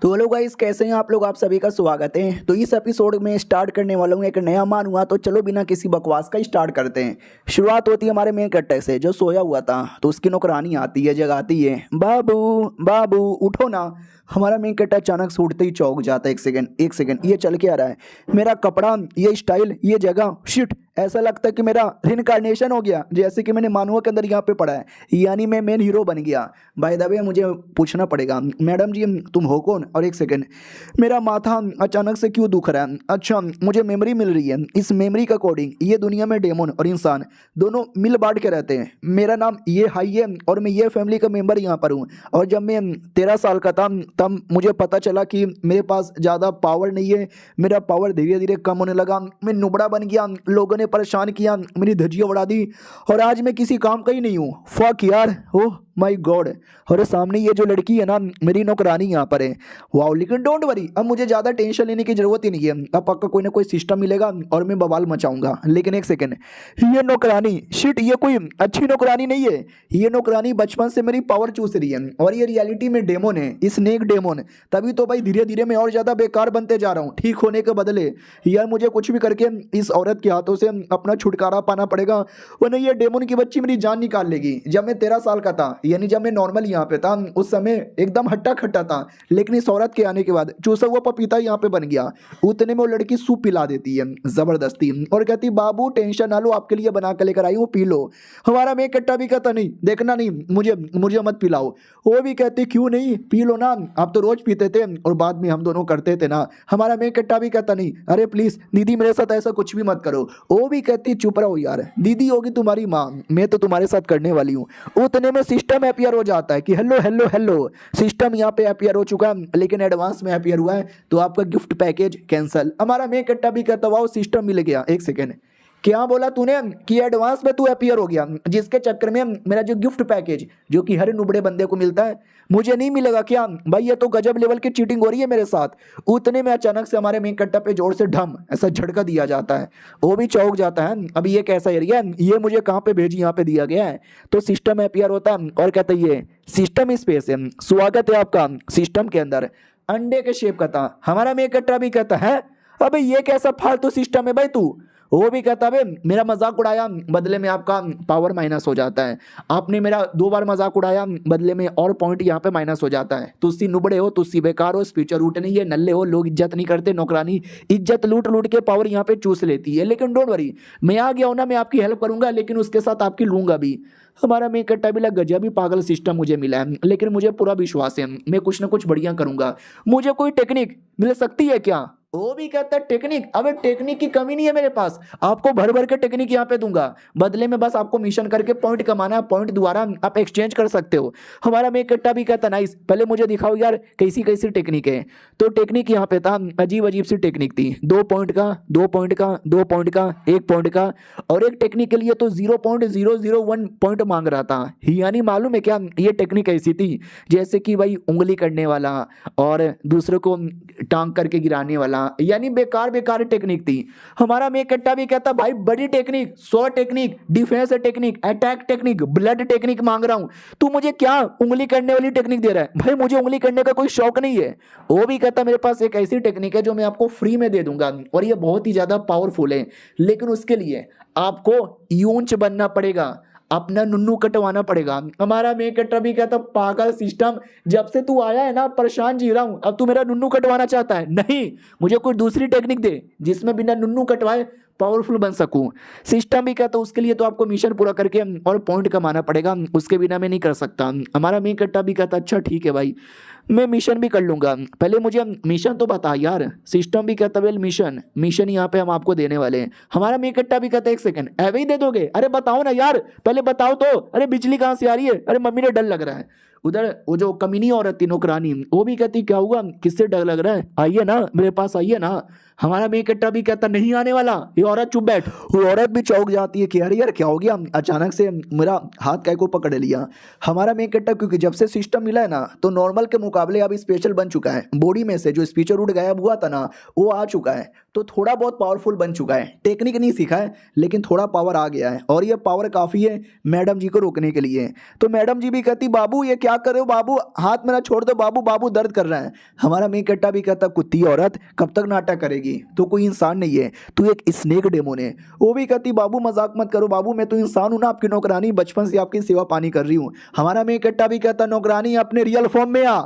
तो hello guys, कैसे हैं आप लोग। आप सभी का स्वागत है। तो इस एपिसोड में स्टार्ट करने वाला हूँ एक नया मानूंगा। तो चलो बिना किसी बकवास का स्टार्ट करते हैं। शुरुआत होती है हमारे मेन कैरेक्टर से, जो सोया हुआ था। तो उसकी नौकरानी आती है, जगाती है, बाबू बाबू उठो ना। हमारा मेन कैरेक्टर अचानक से उठते ही चौंक जाता है। एक सेकंड ये चल के आ रहा है, मेरा कपड़ा, ये स्टाइल, ये जगह, शिट। ऐसा लगता है कि मेरा रिनकार्नेशन हो गया, जैसे कि मैंने मानुआ के अंदर यहाँ पे पढ़ा है, यानी मैं मेन हीरो बन गया। बाय द वे मुझे पूछना पड़ेगा, मैडम जी तुम हो कौन। और एक सेकंड, मेरा माथा अचानक से क्यों दुख रहा है। अच्छा, मुझे मेमोरी मिल रही है। इस मेमोरी का कोडिंग ये दुनिया में डेमोन और इंसान दोनों मिल बांट के रहते हैं। मेरा नाम ये हाई है और मैं ये फैमिली का मेंबर यहाँ पर हूँ। और जब मैं 13 साल का था तब मुझे पता चला कि मेरे पास ज़्यादा पावर नहीं है। मेरा पावर धीरे धीरे कम होने लगा, मैं नुबड़ा बन गया, लोगों ने परेशान किया, मेरी धज्जियाँ उड़ा दी और आज मैं किसी काम का ही नहीं हूँ। फक यार, ओह माय गॉड। और सामने ये जो लड़की है ना, मेरी नौकरानी यहाँ पर है। वाओ, लेकिन डोंट वरी, अब मुझे ज़्यादा टेंशन लेने की ज़रूरत ही नहीं है। अब पक्का कोई ना कोई सिस्टम मिलेगा और मैं बवाल मचाऊंगा। लेकिन एक सेकंड, ये नौकरानी, शिट, ये कोई अच्छी नौकरानी नहीं है। ये नौकरानी बचपन से मेरी पावर चूस रही है और ये रियलिटी में डेमोन है, स्नेक डेमोन। तभी तो भाई धीरे धीरे मैं और ज़्यादा बेकार बनते जा रहा हूँ, ठीक होने के बदले। यार मुझे कुछ भी करके इस औरत के हाथों से अपना छुटकारा पाना पड़ेगा, वरना ये डेमोन की बच्ची मेरी जान निकाल लेगी। जब मैं 13 साल का था, यानी जब मैं नॉर्मल यहाँ पे था, उस समय एकदम हट्टा खट्टा था। लेकिन इस औरत के आने के बाद चूसा हुआ पपीता यहाँ पे बन गया। उतने में वो लड़की सूप पिला देती है जबरदस्ती और कहती, बाबू टेंशन ना लो, आपके लिए बना के लेकर आई हूँ, पी लो। हमारा मैं कट्टा भी कहता, नहीं देखना नहीं, मुझे मुझे मत पिलाओ। वो भी कहती, क्यों नहीं, पी लो ना, आप तो रोज पीते थे और बाद में हम दोनों करते थे ना। हमारा मैं कट्टा भी कहता, नहीं अरे प्लीज दीदी मेरे साथ ऐसा कुछ भी मत करो। वो भी कहती, चुप रहो यार, दीदी होगी तुम्हारी माँ, मैं तो तुम्हारे साथ करने वाली हूँ। उतने में सिस्टम अपियर हो जाता है कि हेलो हेलो हेलो, सिस्टम यहाँ पे अपियर हो चुका है, लेकिन एडवांस में अपियर हुआ है, तो आपका गिफ्ट पैकेज कैंसिल। हमारा मैं कट्टा भी कहता, वाओ सिस्टम मिल गया। एक सेकेंड, क्या बोला तूने कि एडवांस में तू अपियर हो गया, जिसके चक्कर में मेरा जो गिफ्ट पैकेज जो कि हर नुबड़े बंदे को मिलता है, मुझे नहीं मिलेगा क्या भाई। ये तो गजब लेवल की चीटिंग हो रही है मेरे साथ। उतने में अचानक से हमारे मेन कट्टा पे जोर से ढम ऐसा झटका दिया जाता है। वो भी चौंक जाता है, अभी ये कैसा एरिया है, ये मुझे कहाँ पे भेजी, यहाँ पे दिया गया है। तो सिस्टम अपियर होता है और कहता है, ये सिस्टम स्पेस है, स्वागत है आपका सिस्टम के अंदर। अंडे के शेप का था। हमारा मेन कट्टा भी कहता है, अबे ये कैसा फालतू सिस्टम है भाई तू। वो भी कहता है, मेरा मजाक उड़ाया, बदले में आपका पावर माइनस हो जाता है। आपने मेरा 2 बार मजाक उड़ाया, बदले में और पॉइंट यहाँ पे माइनस हो जाता है। तुस्सी नुबड़े हो, तुस्सी बेकार हो, फ्यूचर रूट नहीं है, नल्ले हो, लोग इज्जत नहीं करते, नौकरानी इज्जत लूट लूट के पावर यहाँ पे चूस लेती है। लेकिन डोंट वरी, मैं आ गया हूँ ना, मैं आपकी हेल्प करूंगा, लेकिन उसके साथ आपकी लूंगा भी। हमारा मैं कट्टा भी लग गया, भी पागल सिस्टम मुझे मिला है, लेकिन मुझे पूरा विश्वास है मैं कुछ ना कुछ बढ़िया करूंगा। मुझे कोई टेक्निक मिल सकती है क्या। वो भी कहता है, टेक्निक, अबे टेक्निक की कमी नहीं है मेरे पास, आपको भर भर के टेक्निक यहाँ पे दूंगा। बदले में बस आपको मिशन करके पॉइंट कमाना है, पॉइंट द्वारा आप एक्सचेंज कर सकते हो। हमारा मेक कट्टा भी कहता, नाइस, पहले मुझे दिखाओ यार कैसी कैसी टेक्निक है। तो टेक्निक यहाँ पे था, अजीब अजीब सी टेक्निक थी। 2 पॉइंट का, 2 पॉइंट का, 2 पॉइंट का, 1 पॉइंट का, और एक टेक्निक के लिए तो 0.001 पॉइंट मांग रहा था। यानी मालूम है क्या, ये टेक्निक ऐसी थी जैसे कि भाई उंगली करने वाला और दूसरे को टांग करके गिराने वाला, यानी बेकार बेकार टेक्निक थी। हमारा मेक कट्टा भी कहता, भाई बड़ी technique, 100 technique, defence technique, attack technique, blood technique मांग रहा हूं, तू मुझे क्या उंगली करने वाली टेक्निक दे रहा है। भाई मुझे उंगली करने का कोई शौक नहीं है। वो भी कहता, मेरे पास एक ऐसी टेक्निक है जो मैं आपको फ्री में दे दूंगा और ये बहुत ही ज्यादा पावरफुल है, लेकिन उसके लिए आपको यूंच बनना पड़ेगा, अपना नुन्नू कटवाना पड़ेगा। हमारा मेक कट्टा भी कहता, पागल सिस्टम, जब से तू आया है ना परेशान जी रहा हूं, अब तू मेरा नुन्नू कटवाना चाहता है। नहीं, मुझे कोई दूसरी टेक्निक दे जिसमें बिना नुन्नू कटवाए पावरफुल बन सकूं। सिस्टम भी कहता, उसके लिए तो आपको मिशन पूरा करके और पॉइंट कमाना पड़ेगा, उसके बिना मैं नहीं कर सकता। हमारा मेक कट्टा भी कहता, अच्छा ठीक है भाई, मैं मिशन भी कर लूंगा, पहले मुझे मिशन तो बता यार। सिस्टम भी कहता, वेल मिशन मिशन यहाँ पे हम आपको देने वाले हैं। हमारा मेक कट्टा भी कहता, एक सेकंड, ऐवे ही दे दोगे, अरे बताओ ना यार, पहले बताओ तो, अरे बिजली कहाँ से आ रही है, अरे मम्मी ने डर लग रहा है। उधर वो जो कमीनी औरत थी नौकरानी, वो भी कहती, क्या हुआ, किससे डर लग रहा है, आइए ना मेरे पास, आइए ना। हमारा मेन कट्टा भी कहता नहीं आने वाला, ये औरत चुप बैठ। वो औरत भी चौंक जाती है कि अरे यार क्या हो गया, अचानक से मेरा हाथ काय को पकड़ लिया। हमारा मेन कट्टा क्योंकि जब से सिस्टम मिला है ना तो नॉर्मल के मुकाबले अब स्पेशल बन चुका है। बॉडी में से जो स्पीकर रूट गायब हुआ था ना वो आ चुका है, तो थोड़ा बहुत पावरफुल बन चुका है। टेक्निक नहीं सीखा है लेकिन थोड़ा पावर आ गया है, और ये पावर काफ़ी है मैडम जी को रोकने के लिए। तो मैडम जी भी कहती बाबू ये क्या कर रहे हो बाबू, हाथ मेरा छोड़ दो बाबू, बाबू दर्द कर रहा है। हमारा मेन कट्टा भी कहता कुत्ती औरत कब तक नाटक करेगी, तो कोई इंसान नहीं है, तू एक स्नेक डेमोन है। वो भी कहती बाबू मजाक मत करो बाबू, मैं तो इंसान हूं ना, आपकी नौकरानी, बचपन से आपकी सेवा पानी कर रही हूँ। हमारा मेन कट्टा भी कहता नौकरानी अपने रियल फॉर्म में आ,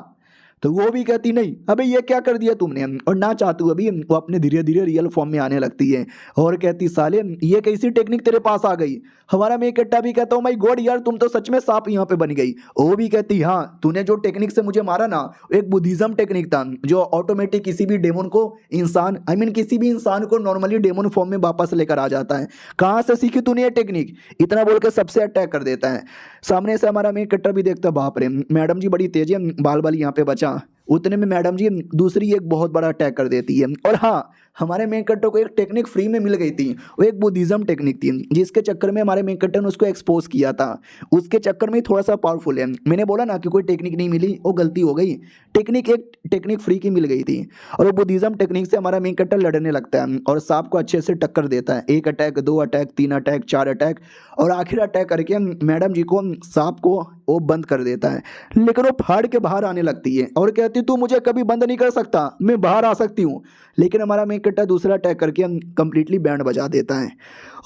तो वो भी कहती नहीं अबे ये क्या कर दिया तुमने, और ना चाहती अभी वो अपने धीरे धीरे रियल फॉर्म में आने लगती है और कहती साले ये कैसी टेक्निक तेरे पास आ गई। हमारा मेन कट्टा भी कहता हूँ माय गॉड यार तुम तो सच में सांप यहाँ पे बन गई। वो भी कहती हाँ तूने जो टेक्निक से मुझे मारा ना एक बुद्धिज्म टेक्निक था जो ऑटोमेटिक किसी भी डेमन को इंसान किसी भी इंसान को नॉर्मली डेमन फॉर्म में वापस लेकर आ जाता है। कहाँ से सीखी तूने ये टेक्निक, इतना बोल के सबसे अटैक कर देता है। सामने से हमारा मेन कट्टा भी देखता बाप रे मैडम जी बड़ी तेज है, बाल बाल यहाँ पे बचा। उतने में मैडम जी दूसरी एक बहुत बड़ा अटैक कर देती है। और हाँ हमारे मेन कट्टर को एक टेक्निक फ्री में मिल गई थी, वो एक बुद्धिज्म टेक्निक थी जिसके चक्कर में हमारे मेन कट्टर ने उसको एक्सपोज किया था। उसके चक्कर में ही थोड़ा सा पावरफुल है। मैंने बोला ना कि कोई टेक्निक नहीं मिली, वो गलती हो गई। टेक्निक फ्री की मिल गई थी और वो बुद्धिज्म टेक्निक से हमारा मेन कट्टर लड़ने लगता है और सांप को अच्छे से टक्कर देता है। 1 अटैक 2 अटैक 3 अटैक 4 अटैक और आखिर अटैक करके मैडम जी को सांप को वो बंद कर देता है। लेकिन वो फाड़ के बाहर आने लगती है और कहती तू मुझे कभी बंद नहीं कर सकता, मैं बाहर आ सकती हूँ। लेकिन हमारा मेन कट्टा दूसरा अटैक करके कंप्लीटली बैंड बजा देता है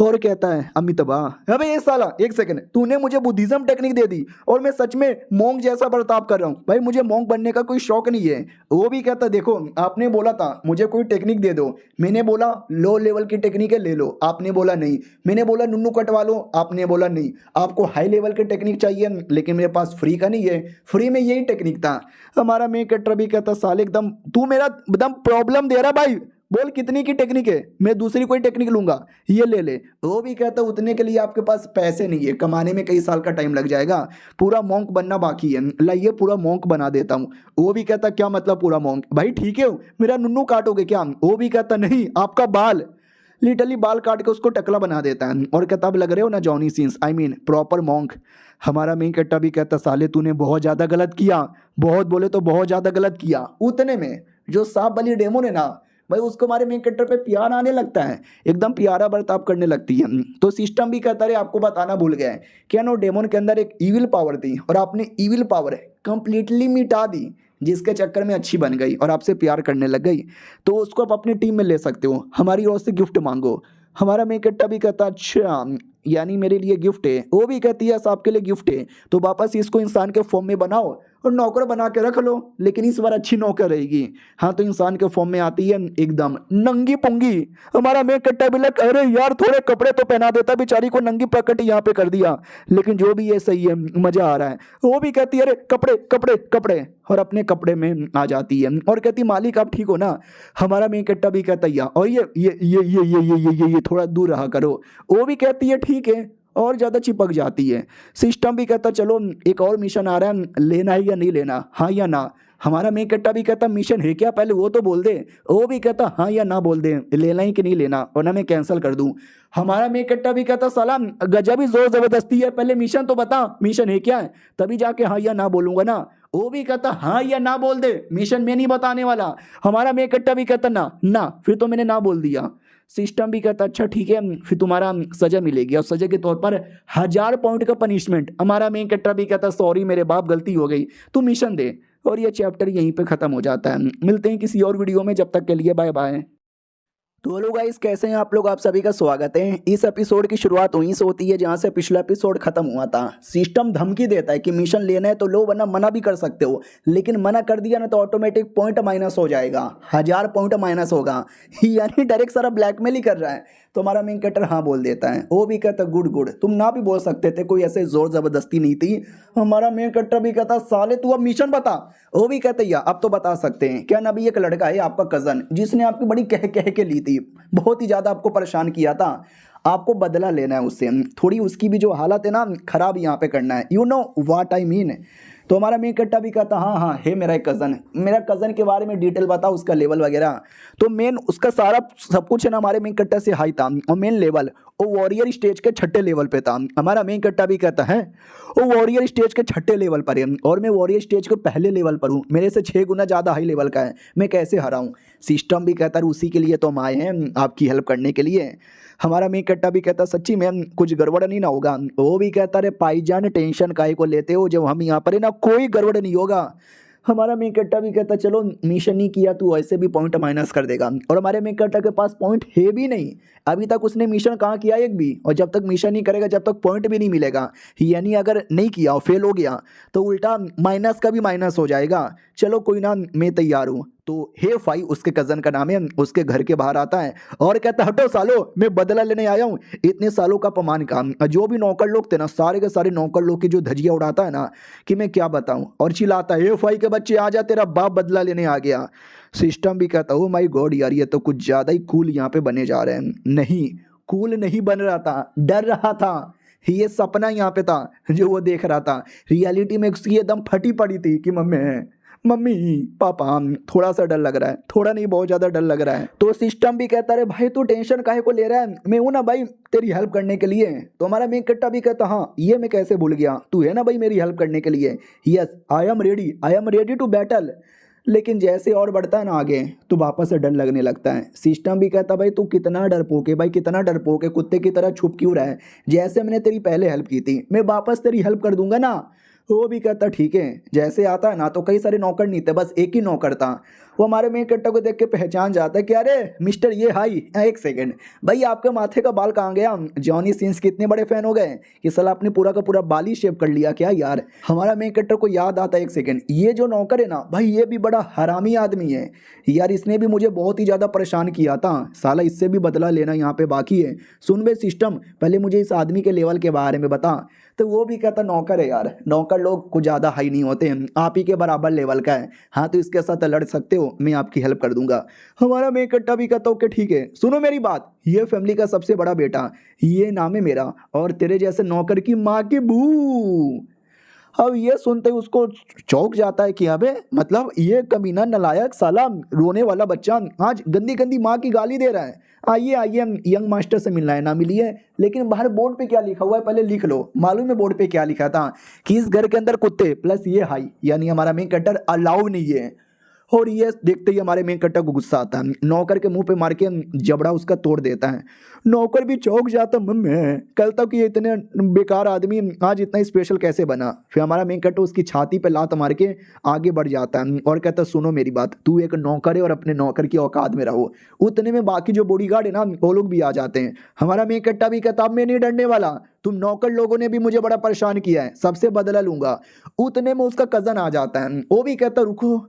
और कहता है अमितबा अबे ये साला एक सेकंड, तूने मुझे बुद्धिज्म टेक्निक दे दी और मैं सच में मोंग जैसा बर्ताव कर रहा हूँ। भाई मुझे मोंग बनने का कोई शौक नहीं है। वो भी कहता देखो आपने बोला था मुझे कोई टेक्निक दे दो, मैंने बोला लो लेवल की टेक्निक है ले लो, आपने बोला नहीं। मैंने बोला नुन्नू कटवा लो, आपने बोला नहीं। आपको हाई लेवल की टेक्निक चाहिए लेकिन मेरे पास फ्री का नहीं है, फ्री में यही टेक्निक था। हमारा मेन कट्टर भी कहता साले एकदम तू मेरा एकदम प्रॉब्लम दे रहा भाई, बोल कितनी की टेक्निक है, मैं दूसरी कोई टेक्निक लूंगा, ये ले ले। वो भी कहता उतने के लिए आपके पास पैसे नहीं है, कमाने में कई साल का टाइम लग जाएगा, पूरा मॉन्क बनना बाकी है, लाइए पूरा मॉन्क बना देता हूँ। वो भी कहता क्या मतलब पूरा मॉन्क, भाई ठीक है मेरा नुन्नू काटोगे क्या। वो भी कहता नहीं आपका बाल, लिटरली बाल काट के उसको टकला बना देता है और कहता अब लग रहे हो ना जॉनी सीन्स प्रॉपर मॉन्क। हमारा मेन कट्टा भी कहता साले तूने बहुत ज़्यादा गलत किया, बहुत बोले तो बहुत ज़्यादा गलत किया। उतने में जो सांप वाली डेमो ने ना भाई उसको हमारे मेन कट्टर पे प्यार आने लगता है, एकदम प्यारा बर्ताव करने लगती है। तो सिस्टम भी कहता है आपको बताना भूल गया है क्या नो डेमोन के अंदर एक ईविल पावर थी और आपने ईविल पावर कंप्लीटली मिटा दी जिसके चक्कर में अच्छी बन गई और आपसे प्यार करने लग गई, तो उसको आप अपनी टीम में ले सकते हो, हमारी ओर से गिफ्ट मांगो। हमारा मेन कट्टा भी कहता अच्छा यानी मेरे लिए गिफ्ट है। वो भी कहती है आपके लिए गिफ्ट है तो वापस इसको इंसान के फॉर्म में बनाओ और नौकर बना के रख लो, लेकिन इस बार अच्छी नौकर रहेगी। हाँ तो इंसान के फॉर्म में आती है एकदम नंगी पुंगी। हमारा मेन कट्टा भी लग अरे यार थोड़े कपड़े तो पहना देता, बेचारी को नंगी प्रकट यहाँ पे कर दिया, लेकिन जो भी है सही है मजा आ रहा है। वो भी कहती है अरे कपड़े कपड़े कपड़े और अपने कपड़े में आ जाती है और कहती मालिक आप ठीक हो ना। हमारा मेन कट्टा भी कहता है और ये थोड़ा दूर रहा करो। वो भी कहती है ठीक है और ज़्यादा चिपक जाती है। सिस्टम भी कहता चलो एक और मिशन आ रहा है, लेना है या नहीं लेना, हाँ या ना। हमारा मेन कट्टा भी कहता मिशन है क्या पहले वो तो बोल दे। वो भी कहता हाँ या ना बोल दे, लेना ही कि नहीं लेना वरना मैं कैंसिल कर दूं। हमारा मेन कट्टा भी कहता साला गजब ही जोर जबरदस्ती है, पहले मिशन तो बता मिशन है क्या है तभी जाके हाँ या ना बोलूंगा ना। वो भी कहता हाँ या ना बोल दे, मिशन में नहीं बताने वाला। हमारा मेन कट्टा भी कहता ना ना, फिर तो मैंने ना बोल दिया। सिस्टम भी कहता अच्छा ठीक है फिर तुम्हारा सजा मिलेगी और सजा के तौर पर 1000 पॉइंट का पनिशमेंट। हमारा मेन कट्टा भी कहता सॉरी मेरे बाप गलती हो गई, तू मिशन दे। और ये चैप्टर यहीं पे खत्म हो जाता है। मिलते हैं किसी और वीडियो में, जब तक के लिए बाय बाय। तो हेलो गाइस कैसे हैं आप लोग, आप सभी का स्वागत है। इस एपिसोड की शुरुआत वहीं से होती है जहां से पिछला एपिसोड खत्म हुआ था। सिस्टम धमकी देता है कि मिशन लेना है तो लो वरना मना भी कर सकते हो, लेकिन मना कर दिया ना तो ऑटोमेटिक पॉइंट माइनस हो जाएगा, 1000 पॉइंट माइनस होगा। यानी डायरेक्ट सारा ब्लैकमेल ही कर रहा है। तो हमारा मेन कैरेक्टर हाँ बोल देता है। वो भी कहता गुड गुड, तुम ना भी बोल सकते थे, कोई ऐसे जोर जबरदस्ती नहीं थी। हमारा मेन कैरेक्टर भी कहता साले तू अब मिशन बता। वो भी कहते या अब तो बता सकते हैं क्या ना। भी एक लड़का है आपका कजन जिसने आपकी बड़ी कह के ली थी, बहुत ही ज़्यादा आपको परेशान किया था, आपको बदला लेना है उससे। थोड़ी उसकी भी जो हालत है ना खराब यहाँ पे करना है, you know what I mean. तो हमारा मेन कट्टा भी कहता हाँ हाँ है मेरा एक कज़न, मेरा कज़न के बारे में डिटेल बता, उसका लेवल वगैरह। तो मेन उसका सारा सब कुछ है ना हमारे मेन कट्टा से हाई था, और मेन लेवल वो वॉरियर स्टेज के 6ठे लेवल पे था। हमारा मेन कट्टा भी कहता है वो वॉरियर स्टेज के 6ठे लेवल पर है, और मैं वॉरियर स्टेज के पहले लेवल पर हूँ, मेरे से 6 गुना ज़्यादा हाई लेवल का है, मैं कैसे हराऊँ। सिस्टम भी कहता है उसी के लिए तो हम आए हैं, आपकी हेल्प करने के लिए। हमारा मेन कट्टा भी कहता सच्ची में कुछ गड़बड़ नहीं ना होगा। वो भी कहता रे भाईजान टेंशन काहे को लेते हो, जब हम यहाँ पर है ना कोई गड़बड़ नहीं होगा। हमारा मेन कट्टा भी कहता चलो मिशन नहीं किया तू ऐसे भी पॉइंट माइनस कर देगा, और हमारे मेन कट्टा के पास पॉइंट है भी नहीं, अभी तक उसने मिशन कहाँ किया एक भी, और जब तक मिशन नहीं करेगा जब तक पॉइंट भी नहीं मिलेगा, यानी अगर नहीं किया और फेल हो गया तो उल्टा माइनस का भी माइनस हो जाएगा। चलो कोई ना, मैं तैयार हूँ। तो हे फाई उसके कज़न का नाम है, उसके घर के बाहर आता है और कहता हटो सालो, मैं बदला लेने आया हूँ इतने सालों का अपमान का। जो भी नौकर लोग थे ना, सारे के सारे नौकर लोग की जो धजिया उड़ाता है ना कि मैं क्या बताऊँ, और चिल्लाता है हे फाई के बच्चे आ जा, तेरा बाप बदला लेने आ गया। सिस्टम भी कहता ओ माय गॉड यार, ये तो कुछ ज़्यादा ही कूल यहाँ पे बने जा रहे हैं। नहीं, कूल नहीं बन रहा था, डर रहा था। ये सपना यहाँ पे था जो वो देख रहा था, रियलिटी में उसकी एकदम फटी पड़ी थी कि मम्मी पापा थोड़ा सा डर लग रहा है, थोड़ा नहीं बहुत ज़्यादा डर लग रहा है। तो सिस्टम भी कहता है भाई तू टेंशन काहे को ले रहा है, मैं हूँ ना भाई तेरी हेल्प करने के लिए। तो हमारा मेन कट्टा भी कहता हाँ ये मैं कैसे भूल गया, तू है ना भाई मेरी हेल्प करने के लिए। Yes I am ready to battle. लेकिन जैसे और बढ़ता है ना आगे तो वापस से डर लगने लगता है। सिस्टम भी कहता भाई तू कितना डरपोक है भाई, कितना डरपोक है, कुत्ते की तरह छुप क्यों रहा है, जैसे मैंने तेरी पहले हेल्प की थी मैं वापस तेरी हेल्प कर दूंगा ना। वो भी कहता ठीक है। जैसे आता है ना तो कई सारे नौकर नहीं थे, बस एक ही नौकर था। वो हमारे मेन कट्टा को देख के पहचान जाता है कि अरे मिस्टर ये हाई, एक सेकंड भाई आपके माथे का बाल कहाँ गया, जॉनी सिंस के इतने बड़े फैन हो गए कि साला आपने पूरा का पूरा बाल ही शेव कर लिया क्या यार। हमारा मेन कट्टा को याद आता है एक सेकंड, ये जो नौकर है ना भाई ये भी बड़ा हरामी आदमी है यार, इसने भी मुझे बहुत ही ज़्यादा परेशान किया था, साला इससे भी बदला लेना यहाँ पे बाकी है। सुन बे सिस्टम, पहले मुझे इस आदमी के लेवल के बारे में बता। तो वो भी कहता नौकर है यार, नौकर लोग कुछ ज़्यादा हाई नहीं होते हैं, आप ही के बराबर लेवल का है, हाँ तो इसके साथ लड़ सकते हो, मैं आपकी हेल्प कर दूंगा। हमारा मेन कट्टा भी कहता ओके ठीक है, सुनो मेरी बात, ये फैमिली का सबसे बड़ा बेटा, ये नाम है मेरा, और तेरे जैसे नौकर की माँ की बू। अब ये सुनते ही उसको चौंक जाता है कि अबे मतलब ये कमीना नलायक साला रोने वाला बच्चा आज गंदी गंदी माँ की गाली दे रहा है। आइए आइए यंग मास्टर से मिलना है, ना मिलिए, लेकिन बाहर बोर्ड पे क्या लिखा हुआ है पहले लिख लो। मालूम है बोर्ड पे क्या लिखा था कि इस घर के अंदर कुत्ते प्लस ये हाई यानी हमारा मेन कट्टर अलाउ नहीं है। और ये देखते ही हमारे मेन कट्टर को गुस्सा आता है, नौकर के मुंह पे मार के जबड़ा उसका तोड़ देता है। नौकर भी चौंक जाता, मम्मी कल तक ये इतने बेकार आदमी आज इतना स्पेशल कैसे बना। फिर हमारा मेन कट्टर उसकी छाती पे लात मार के आगे बढ़ जाता है और कहता सुनो मेरी बात, तू एक नौकर है और अपने नौकर की औकात में रहो। उतने में बाकी जो बॉडीगार्ड है ना वो लोग भी आ जाते हैं। हमारा मेन कट्टा भी कहता अब मैं नहीं डरने वाला, तुम नौकर लोगों ने भी मुझे बड़ा परेशान किया है, सबसे बदला लूंगा। उतने में उसका कजन आ जाता है, वो भी कहता रुको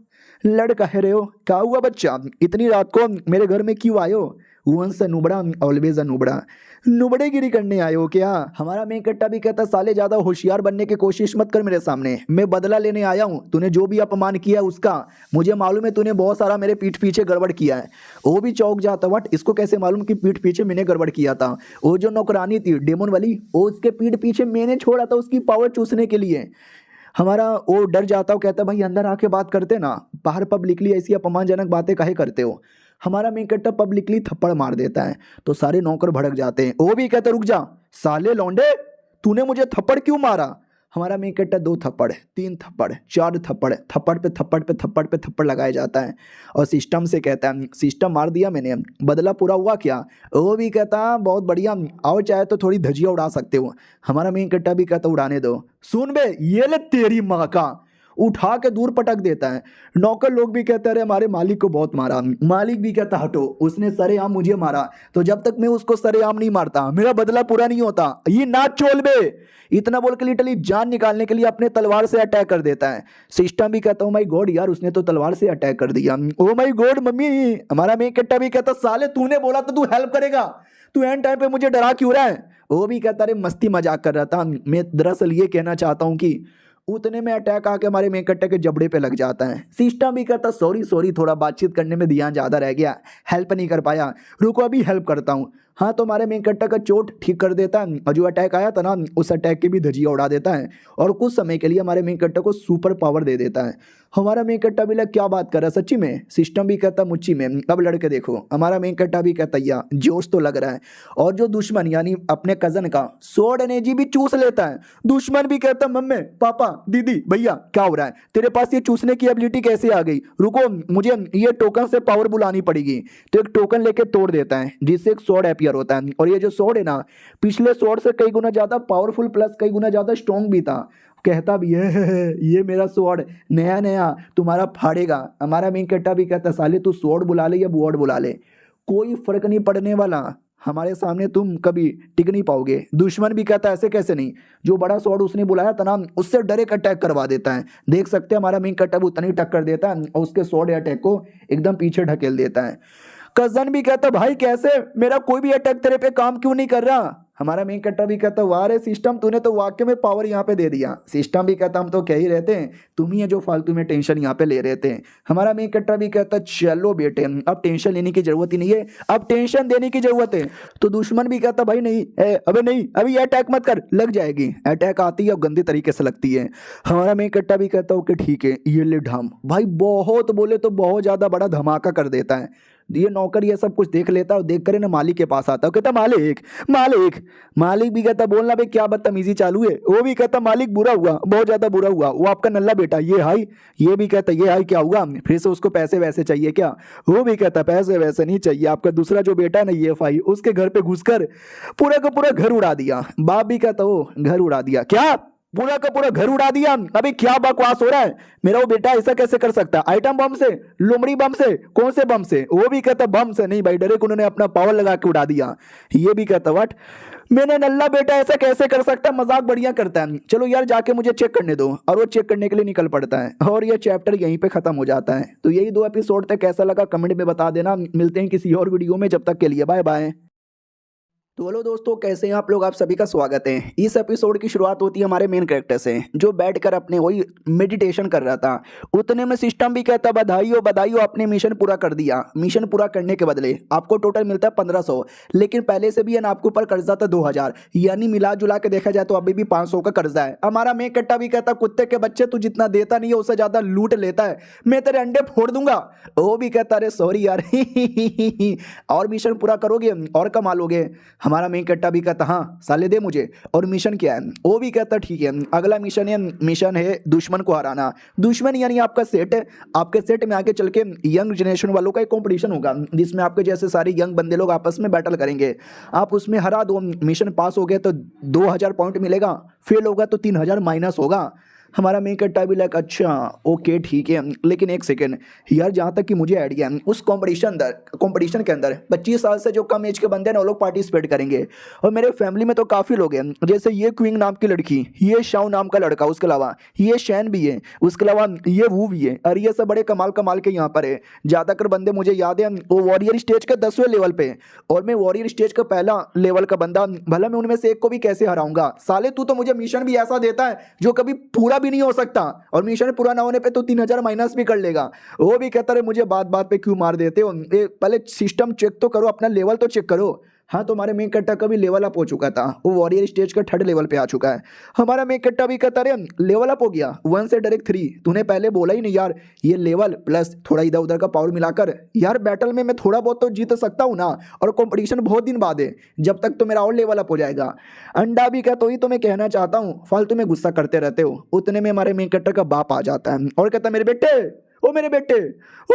लड़ कह रहे हो, क्या हुआ बच्चा इतनी रात को मेरे घर में क्यों आयो। वंस नुबड़ा ऑलवेज नुबड़ा, नुबड़ेगिरी करने आए हो क्या। हमारा मेन कट्टा भी कहता साले ज्यादा होशियार बनने की कोशिश मत कर मेरे सामने, मैं बदला लेने आया हूँ, तूने जो भी अपमान किया उसका मुझे मालूम है, तूने बहुत सारा मेरे पीठ पीछे गड़बड़ किया है। वो भी चौंक जाता, वट इसको कैसे मालूम कि पीठ पीछे मैंने गड़बड़ किया था। वो जो नौकरानी थी डेमोन वाली, वो उसके पीठ पीछे मैंने छोड़ा था उसकी पावर चूसने के लिए। हमारा वो डर जाता हो, कहता भाई अंदर आके बात करते ना, बाहर पब्लिकली ऐसी अपमानजनक बातें काहे करते हो। हमारा मेन कट्टा पब्लिकली थप्पड़ मार देता है तो सारे नौकर भड़क जाते हैं। वो भी कहते रुक जा साले लौंडे, तूने मुझे थप्पड़ क्यों मारा। हमारा मेन कट्टा 2 थप्पड़ 3 थप्पड़ 4 थप्पड़, थप्पड़ पे थप्पड़ पे थप्पड़ पे थप्पड़ लगाया जाता है और सिस्टम से कहता है सिस्टम मार दिया मैंने, बदला पूरा हुआ क्या। वो भी कहता बहुत बढ़िया, और चाहे तो थोड़ी धजिया उड़ा सकते हो। हमारा मेन कट्टा भी कहता उड़ाने दो। सुन बे ये ले तेरी माँ का, उठा के दूर पटक देता है। नौकर लोग भी कहते अरे हमारे मालिक को बहुत मारा। मालिक भी कहता हटो उसने सरेआम मुझे मारा, तो जब तक मैं उसको सरेआम नहीं मारता मेरा बदला पूरा नहीं होता। ये ना चोल बे, इतना बोल के लिटरली जान निकालने के लिए अपने तलवार से अटैक कर देता है। सिस्टम भी कहता हूँ माई गॉड यार उसने तो तलवार से अटैक कर दिया। ओ माई गॉड मम्मी। हमारा मेन कट्टा भी कहता साले तूने बोला तो तू हेल्प करेगा, तू एंड टाइम पे मुझे डरा क्यों रहा है। वो भी कहता अरे मस्ती मजाक कर रहा था, मैं दरअसल ये कहना चाहता हूँ कि उतने में अटैक आके हमारे मेन कट्टे के जबड़े पे लग जाता है। सिस्टम भी कहता सॉरी थोड़ा बातचीत करने में ध्यान ज़्यादा रह गया, हेल्प नहीं कर पाया, रुको अभी हेल्प करता हूँ। हाँ, तो हमारे मेन कट्टा का चोट ठीक कर देता है और जो अटैक आया था ना उस अटैक की भी धजिया उड़ा देता है और कुछ समय के लिए हमारे मेन कट्टा को सुपर पावर दे देता है। हमारा मेन कट्टा भी क्या बात कर रहा है सच्ची में, सिस्टम भी कहता मुच्ची में। अब लड़के देखो, हमारा मेन कट्टा भी कहता या जोश तो लग रहा है और जो दुश्मन यानी अपने कजन का स्वॉर्ड एनर्जी भी चूस लेता है। दुश्मन भी कहता मम्मी पापा दीदी भैया क्या हो रहा है, तेरे पास ये चूसने की एबिलिटी कैसे आ गई, रुको मुझे ये टोकन से पावर बुलानी पड़ेगी। तो एक टोकन लेके तोड़ देता है जिससे एक स्वॉर्ड अपीयर होता है और ये जो स्वॉर्ड है ना पिछले स्वॉर्ड से कई गुना ज्यादा पावरफुल प्लस कई गुना ज्यादा स्ट्रॉन्ग भी था। कहता भी है ये मेरा स्वॉर्ड नया नया तुम्हारा फाड़ेगा। हमारा मेन कट्टा भी कहता साले तू स्वॉर्ड बुला ले या वॉर्ड बुला ले, कोई फर्क नहीं पड़ने वाला, हमारे सामने तुम कभी टिक नहीं पाओगे। दुश्मन भी कहता है ऐसे कैसे नहीं, जो बड़ा स्वॉर्ड उसने बुलाया था ना उससे डायरेक्ट अटैक करवा देता है। देख सकते हैं हमारा मेन कट्टा भी उतना ही टक्कर देता है और उसके स्वॉर्ड अटैक को एकदम पीछे ढकेल देता है। कजन भी कहता भाई कैसे, मेरा कोई भी अटैक तेरे पे काम क्यों नहीं कर रहा। हमारा मेन कट्टा भी कहता वाह रे सिस्टम, तूने तो वाकई में पावर यहाँ पे दे दिया। सिस्टम भी कहता हम तो कह ही रहते हैं, तुम ही है जो फालतू में टेंशन यहाँ पे ले रहे थे। हमारा मेन कट्टा भी कहता चलो बेटे अब टेंशन लेने की जरूरत ही नहीं है, अब टेंशन देने की जरूरत है। तो दुश्मन भी कहता भाई नहीं अबे नहीं अभी ये अटैक मत कर, लग जाएगी। अटैक आती है और गंदे तरीके से लगती है। हमारा मेन कट्टा भी कहता ओके ठीक है ये ले ढाम, भाई बहुत बोले तो बहुत ज्यादा बड़ा धमाका कर देता है। ये नौकर ये सब कुछ देख लेता और देख कर ना मालिक के पास आता है, कहता मालिक मालिक। मालिक भी कहता बोलना भाई क्या बदतमीजी चालू है। वो भी कहता मालिक बुरा हुआ, बहुत ज्यादा बुरा हुआ, वो आपका नल्ला बेटा ये हाई। ये भी कहता ये हाई क्या हुआ, फिर से उसको पैसे वैसे चाहिए क्या। वो भी कहता पैसे वैसे नहीं चाहिए, आपका दूसरा जो बेटा है ना ये फाई उसके घर पे घुसकर पूरा का पूरा घर उड़ा दिया। बाप भी कहता वो घर उड़ा दिया क्या, पूरा का पूरा घर उड़ा दिया, अभी क्या बकवास हो रहा है, मेरा वो बेटा ऐसा कैसे कर सकता है, आइटम बम से, लोमड़ी बम से, कौन से बम से। वो भी कहता बम से नहीं भाई, डायरेक्ट उन्होंने अपना पावर लगा के उड़ा दिया। ये भी कहता व्हाट, मैंने नल्ला बेटा ऐसा कैसे कर सकता है, मजाक बढ़िया करता है, चलो यार जाके मुझे चेक करने दो। और वो चेक करने के लिए निकल पड़ता है और ये चैप्टर यहीं पे खत्म हो जाता है। तो यही 2 एपिसोड तक कैसा लगा कमेंट में बता देना। मिलते हैं किसी और वीडियो में, जब तक के लिए बाय बाय। तो हेलो दोस्तों कैसे हैं आप लोग, आप सभी का स्वागत है। इस एपिसोड की शुरुआत होती है हमारे मेन कैरेक्टर से जो बैठकर अपने वही मेडिटेशन कर रहा था। उतने में सिस्टम भी कहता बधाई हो आपने मिशन पूरा कर दिया। मिशन पूरा करने के बदले आपको टोटल मिलता है 1500, लेकिन पहले से भी है ना आपके ऊपर कर्जा था 2000, यानी मिला जुला के देखा जाए तो अभी भी 500 का कर्जा है। हमारा मेन कट्टा भी कहता कुत्ते के बच्चे तू जितना देता नहीं है उससे ज्यादा लूट लेता है, मैं तेरे अंडे फोड़ दूंगा। वो भी कहता अरे सॉरी यार और मिशन पूरा करोगे और कमा लोगे। हमारा मेन कट्टा भी कहता हाँ साले दे मुझे। और मिशन क्या है, वो भी कहता ठीक है अगला मिशन है दुश्मन को हराना। दुश्मन यानी आपका सेट है, आपके सेट में आगे चल के यंग जनरेशन वालों का एक कॉम्पिटिशन होगा जिसमें आपके जैसे सारे यंग बंदे लोग आपस में बैटल करेंगे। आप उसमें हरा दो, मिशन पास हो गए तो 2000 पॉइंट मिलेगा, फेल होगा तो 3000 माइनस होगा। हमारा मेन कट्टा भी लाइक अच्छा ओके ठीक है, लेकिन एक सेकेंड यार जहाँ तक कि मुझे आइडिया है उस कंपटीशन के अंदर 25 साल से जो कम एज के बंदे हैं ना वो लोग पार्टिसिपेट करेंगे। और मेरे फैमिली में तो काफ़ी लोग हैं, जैसे ये क्विंग नाम की लड़की, ये शाओ नाम का लड़का, उसके अलावा ये शैन भी है, उसके अलावा ये वू भी है। और ये सब बड़े कमाल कमाल के यहाँ पर है। ज़्यादातर बंदे मुझे याद है वो वॉरियर स्टेज के 10वें लेवल पे, और मैं वॉरियर स्टेज का पहला लेवल का बंदा, भला मैं उनमें से एक को भी कैसे हराऊंगा। साले तू तो मुझे मिशन भी ऐसा देता है जो कभी पूरा भी नहीं हो सकता, और मिशन पूरा ना होने पे तो 3000 माइनस भी कर लेगा। वो भी कहता है मुझे बात बात पे क्यों मार देते हो, पहले सिस्टम चेक तो करो, अपना लेवल तो चेक करो। हाँ तो हमारे मेन कट्टा का भी लेवल अप हो चुका था, वो वॉरियर स्टेज का 3rd लेवल पे आ चुका है। हमारा मेन कट्टा भी कहता है लेवल अप हो गया 1 से डायरेक्ट 3, तूने पहले बोला ही नहीं यार, ये लेवल प्लस थोड़ा इधर उधर का पावर मिलाकर यार बैटल में मैं थोड़ा बहुत तो जीत सकता हूँ ना, और कॉम्पिटिशन बहुत दिन बाद है, जब तक तो मेरा और लेवल अप हो जाएगा। अंडा भी कहता ही तो मैं कहना चाहता हूँ, फालतू में गुस्सा करते रहते हो। उतने में हमारे मेन कट्टा का बाप आ जाता है और कहता मेरे बेटे ओ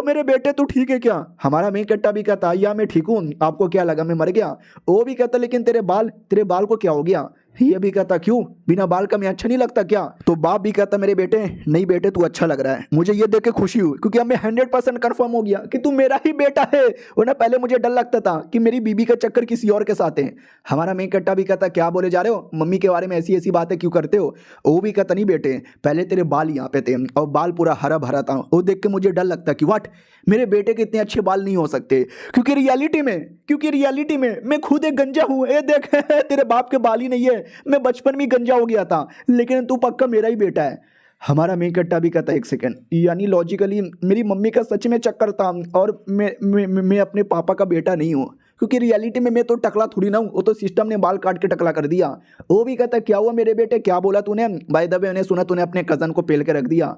मेरे बेटे तू ठीक है क्या। हमारा मेन कट्टा भी कहता या मैं ठीक हूँ, आपको क्या लगा मैं मर गया। वो भी कहता लेकिन तेरे बाल को क्या हो गया। ये भी कहता क्यों, बिना बाल का मैं अच्छा नहीं लगता क्या। तो बाप भी कहता मेरे बेटे नहीं बेटे तू अच्छा लग रहा है, मुझे ये देख के खुशी हुई क्योंकि अब मैं 100% कंफर्म हो गया कि तू मेरा ही बेटा है, वरना पहले मुझे डर लगता था कि मेरी बीबी का चक्कर किसी और के साथ है। हमारा मेन कट्टा भी कहता क्या बोले जा रहे हो, मम्मी के बारे में ऐसी ऐसी बातें क्यों करते हो। वो भी कहता नहीं बेटे पहले तेरे बाल यहाँ पे थे और बाल पूरा हरा भरा था, वो देख के मुझे डर लगता कि वाट मेरे बेटे के इतने अच्छे बाल नहीं हो सकते, क्योंकि रियलिटी में मैं खुद एक गंजा हूँ। ये देख तेरे बाप के बाल ही नहीं है, मैं बचपन में गंजा हो गया था, लेकिन तू पक्का मेरा ही बेटा है। हमारा मेन कट्टा भी कहता है एक सेकंड, यानी लॉजिकली मेरी मम्मी का सच में चक्कर था और मैं अपने पापा का बेटा नहीं हूँ। क्योंकि रियलिटी में मैं तो टकला थोड़ी ना हूँ, वो तो सिस्टम ने बाल काट के टकला कर दिया। वो भी कहता क्या हुआ मेरे बेटे, क्या बोला तूने? बाय द वे मैंने सुना तूने अपने कज़न को पेल के रख दिया।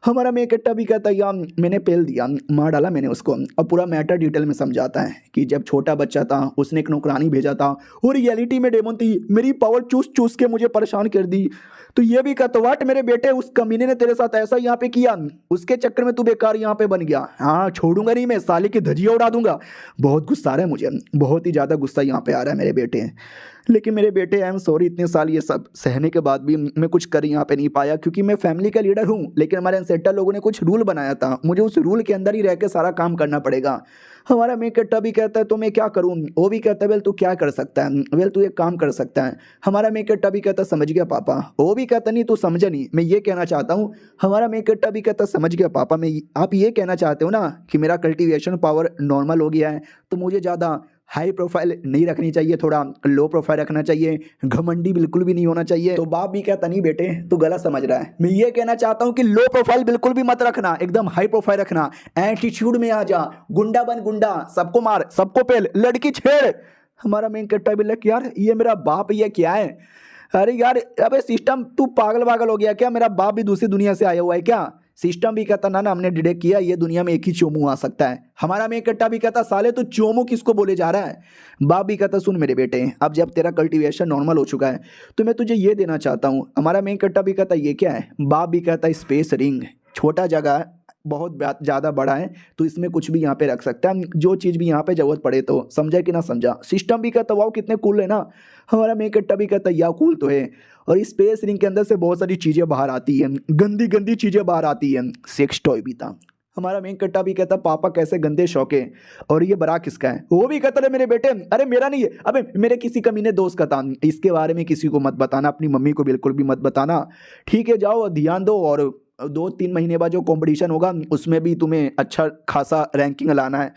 हमारा मेन कट्टा भी कहता यार मैंने पेल दिया, मार डाला मैंने उसको। अब पूरा मैटर डिटेल में समझाता है कि जब छोटा बच्चा था उसने एक नौकरानी भेजा था, और रियलिटी में डेमन थी, मेरी पावर चूस चूस के मुझे परेशान कर दी। तो ये भी कहता वाट मेरे बेटे, उस कमीने ने तेरे साथ ऐसा यहाँ पे किया, उसके चक्कर में तू बेकार यहाँ पे बन गया। हाँ छोड़ूंगा नहीं मैं, साले की धजिया उड़ा दूंगा। बहुत गुस्सा आ रहा है मुझे, बहुत ही ज़्यादा गुस्सा यहाँ पे आ रहा है मेरे बेटे। लेकिन मेरे बेटे आई एम सॉरी, इतने साल ये सब सहने के बाद भी मैं कुछ कर यहाँ पे नहीं पाया, क्योंकि मैं फैमिली का लीडर हूँ। लेकिन हमारे एंसेस्टर लोगों ने कुछ रूल बनाया था, मुझे उस रूल के अंदर ही रह के सारा काम करना पड़ेगा। हमारा मेन कट्टा भी कहता है तो मैं क्या करूँ? वो भी कहता है वेल तू क्या कर सकता है, वेल तू एक काम कर सकता है। हमारा मेन कट्टा भी कहता समझ गया पापा। वो भी कहता नहीं तू समझे नहीं, मैं ये कहना चाहता हूँ। हमारा मेन कट्टा भी कहता समझ गया पापा, मैं आप ये कहना चाहते हो ना कि मेरा कल्टीवेशन पावर नॉर्मल हो गया है, तो मुझे ज़्यादा हाई प्रोफाइल नहीं रखनी चाहिए, थोड़ा लो प्रोफाइल रखना चाहिए, घमंडी बिल्कुल भी नहीं होना चाहिए। तो बाप भी कहता नहीं बेटे तू गलत समझ रहा है, मैं ये कहना चाहता हूँ कि लो प्रोफाइल बिल्कुल भी मत रखना, एकदम हाई प्रोफाइल रखना। एटीट्यूड में आ जा, गुंडा बन गुंडा, सबको मार, सबको पेल, लड़की छेड़। हमारा मेन कट्टा भी लग यार ये मेरा बाप ये क्या है? अरे यार अबे सिस्टम तू पागल वागल हो गया क्या? मेरा बाप भी दूसरी दुनिया से आया हुआ है क्या? सिस्टम भी कहता ना ना हमने डिटेक्ट किया, ये दुनिया में एक ही चोमू आ सकता है। हमारा मेन कट्टा भी कहता साले तू चोमू किसको बोले जा रहा है? बाप भी कहता सुन मेरे बेटे, अब जब तेरा कल्टीवेशन नॉर्मल हो चुका है तो मैं तुझे ये देना चाहता हूँ। हमारा मेन कट्टा भी कहता ये क्या है? बाप भी कहता स्पेस रिंग, छोटा जगह है, बहुत ज़्यादा बड़ा है, तो इसमें कुछ भी यहाँ पे रख सकता है, जो चीज़ भी यहाँ पे जरूरत पड़े तो। समझा कि ना समझा? सिस्टम भी कहता वाओ कितने कूल है ना। हमारा मेन कट्टा भी कहता या कूल तो है। और इस स्पेस रिंग के अंदर से बहुत सारी चीज़ें बाहर आती हैं, गंदी गंदी चीज़ें बाहर आती हैं। सेक्स टॉय भी था। हमारा मेन कट्टा भी कहता पापा कैसे गंदे शौक है, और ये बरा किसका है? वो भी कहता है मेरे बेटे अरे मेरा नहीं है, अबे मेरे किसी कमीने दोस्त का था, इसके बारे में किसी को मत बताना, अपनी मम्मी को बिल्कुल भी मत बताना, ठीक है? जाओ ध्यान दो, और 2-3 महीने बाद जो कंपटीशन होगा उसमें भी तुम्हें अच्छा खासा रैंकिंग लाना है।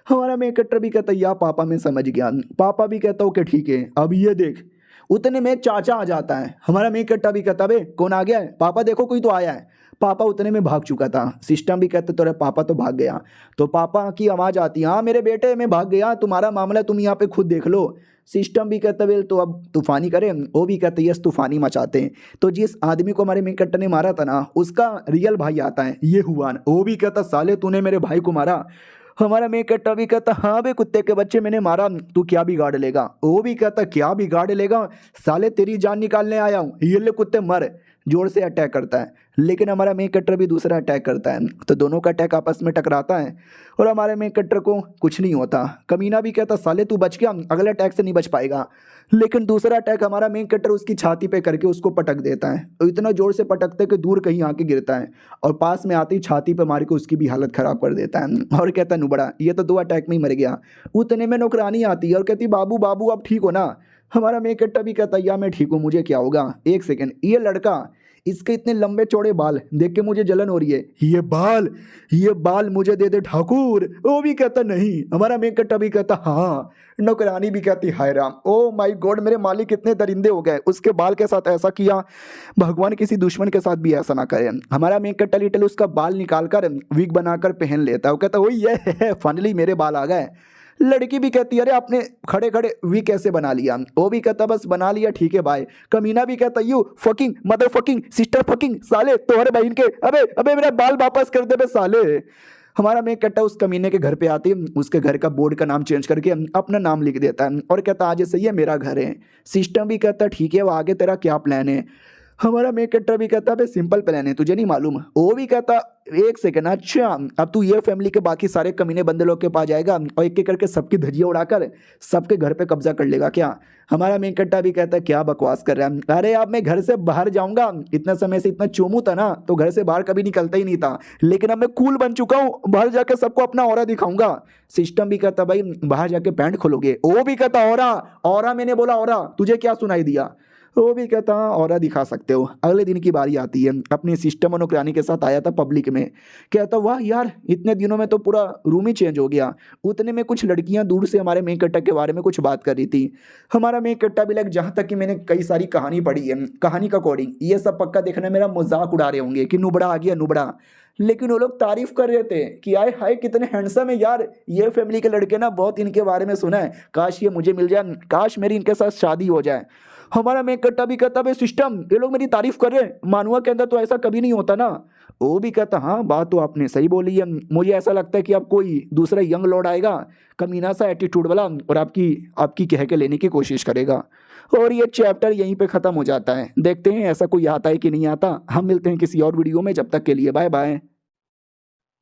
हमारा मेन कट्टर भी कहता या पापा मैं समझ गया। पापा भी कहता ओके ठीक है। अब ये देख उतने में चाचा आ जाता है। हमारा मेन कट्टा भी कहता बे कौन आ गया है? पापा देखो कोई तो आया है। पापा उतने में भाग चुका था। सिस्टम भी कहते तेरे पापा तो भाग गया। तो पापा की आवाज़ आती है हाँ मेरे बेटे मैं भाग गया, तुम्हारा मामला तुम यहाँ पे खुद देख लो। सिस्टम भी कहता वेल तो अब तूफानी करें? वो भी कहते यस तूफानी मचाते हैं। तो जिस आदमी को हमारे मेन कट्टर ने मारा था ना उसका रियल भाई आता है, ये हुआ। वो भी कहता साले तूने मेरे भाई को मारा? हमारा मेन कट्टा भी कहता हाँ बे कुत्ते के बच्चे मैंने मारा, तू क्या बिगाड़ लेगा? वो भी कहता क्या बिगाड़ लेगा, साले तेरी जान निकालने आया हूँ, ये ले कुत्ते मर। जोर से अटैक करता है, लेकिन हमारा मेन कट्टर भी दूसरा अटैक करता है, तो दोनों का अटैक आपस में टकराता है और हमारे मेन कट्टर को कुछ नहीं होता। कमीना भी कहता साले तू बच गया, अगले अटैक से नहीं बच पाएगा। लेकिन दूसरा अटैक हमारा मेन कट्टर उसकी छाती पे करके उसको पटक देता है, और इतना जोर से पटकता है कि दूर कहीं आके गिरता है, और पास में आते ही छाती पे मार के उसकी भी हालत ख़राब कर देता है और कहता नुबड़ा ये तो 2 अटैक में ही मर गया। उतने में नौकरानी आती है और कहती बाबू बाबू आप ठीक हो ना? हमारा मेन कट्टा भी कहता या मैं ठीक हूँ, मुझे क्या होगा? एक सेकेंड, ये लड़का इसके इतने लंबे चौड़े बाल देख के मुझे जलन हो रही है, ये बाल मुझे दे दे ठाकुर। वो भी कहता नहीं। हमारा मेन कट्टा भी कहता हाँ। नौकरानी भी कहती हाय राम, ओ माय गॉड मेरे मालिक कितने दरिंदे हो गए, उसके बाल के साथ ऐसा किया, भगवान किसी दुश्मन के साथ भी ऐसा ना करे। हमारा मेन कट्टा लिटल उसका बाल निकाल कर विग बनाकर पहन लेता है। वो कहता वही ये फाइनली मेरे बाल आ गए। लड़की भी कहती है अरे आपने खड़े खड़े वी कैसे बना लिया? वो भी कहता बस बना लिया ठीक है भाई। कमीना भी कहता you fucking mother fucking sister fucking साले तोहरे बहन के, अबे अबे मेरा बाल वापस कर दे बे साले। हमारा मेन कट्टा उस कमीने के घर पे आती है, उसके घर का बोर्ड का नाम चेंज करके अपना नाम लिख देता है और कहता आज से ये मेरा घर है। सिस्टम भी कहता ठीक है वो आगे तेरा क्या प्लान है? हमारा मेन कट्टर भी कहता भाई सिंपल प्लान है तुझे नहीं मालूम? वो भी कहता एक सेकंड अच्छा अब तू ये फैमिली के बाकी सारे कमीने बंदे लोग के पास जाएगा और एक एक करके सबकी धजिया उड़ाकर सबके घर पे कब्जा कर लेगा क्या? हमारा मेन कट्टा भी कहता है क्या बकवास कर रहा है? अरे अब मैं घर से बाहर जाऊंगा, इतना समय से इतना चोमू था ना तो घर से बाहर कभी निकलता ही नहीं था, लेकिन अब मैं कूल बन चुका हूँ, बाहर जाकर सबको अपना ऑरा दिखाऊंगा। सिस्टम भी कहता भाई बाहर जाके पैंट खोलोगे? वो भी कहता ऑरा ऑरा मैंने बोला ऑरा, तुझे क्या सुनाई दिया? वो भी कहता ऑरा दिखा सकते हो। अगले दिन की बारी आती है, अपने सिस्टम और नौकरानी के साथ आया था पब्लिक में। कहता वाह यार इतने दिनों में तो पूरा रूम ही चेंज हो गया। उतने में कुछ लड़कियां दूर से हमारे मेन कट्टा के बारे में कुछ बात कर रही थी। हमारा मेन कट्टा भी लग जहाँ तक कि मैंने कई सारी कहानी पढ़ी है, कहानी का अकॉर्डिंग ये सब पक्का देखना मेरा मजाक उड़ा रहे होंगे कि नुबड़ा आ गया नुबड़ा। लेकिन वो लोग तारीफ कर रहे थे कि आए हाय कितने हैंडसम है यार, ये फैमिली के लड़के ना, बहुत इनके बारे में सुना है, काश ये मुझे मिल जाए, काश मेरी इनके साथ शादी हो जाए। हमारा मेक कट्टा भी कहता भाई सिस्टम, ये लोग मेरी तारीफ कर रहे हैं, मानुआ के अंदर तो ऐसा कभी नहीं होता ना। वो भी कहता हाँ बात तो आपने सही बोली है, मुझे ऐसा लगता है कि अब कोई दूसरा यंग लॉर्ड आएगा, कमीना सा एटीट्यूड वाला, और आपकी आपकी कह के लेने की कोशिश करेगा। और ये चैप्टर यहीं पे खत्म हो जाता है। देखते हैं ऐसा कोई आता है कि नहीं आता। हम मिलते हैं किसी और वीडियो में, जब तक के लिए बाय बाय।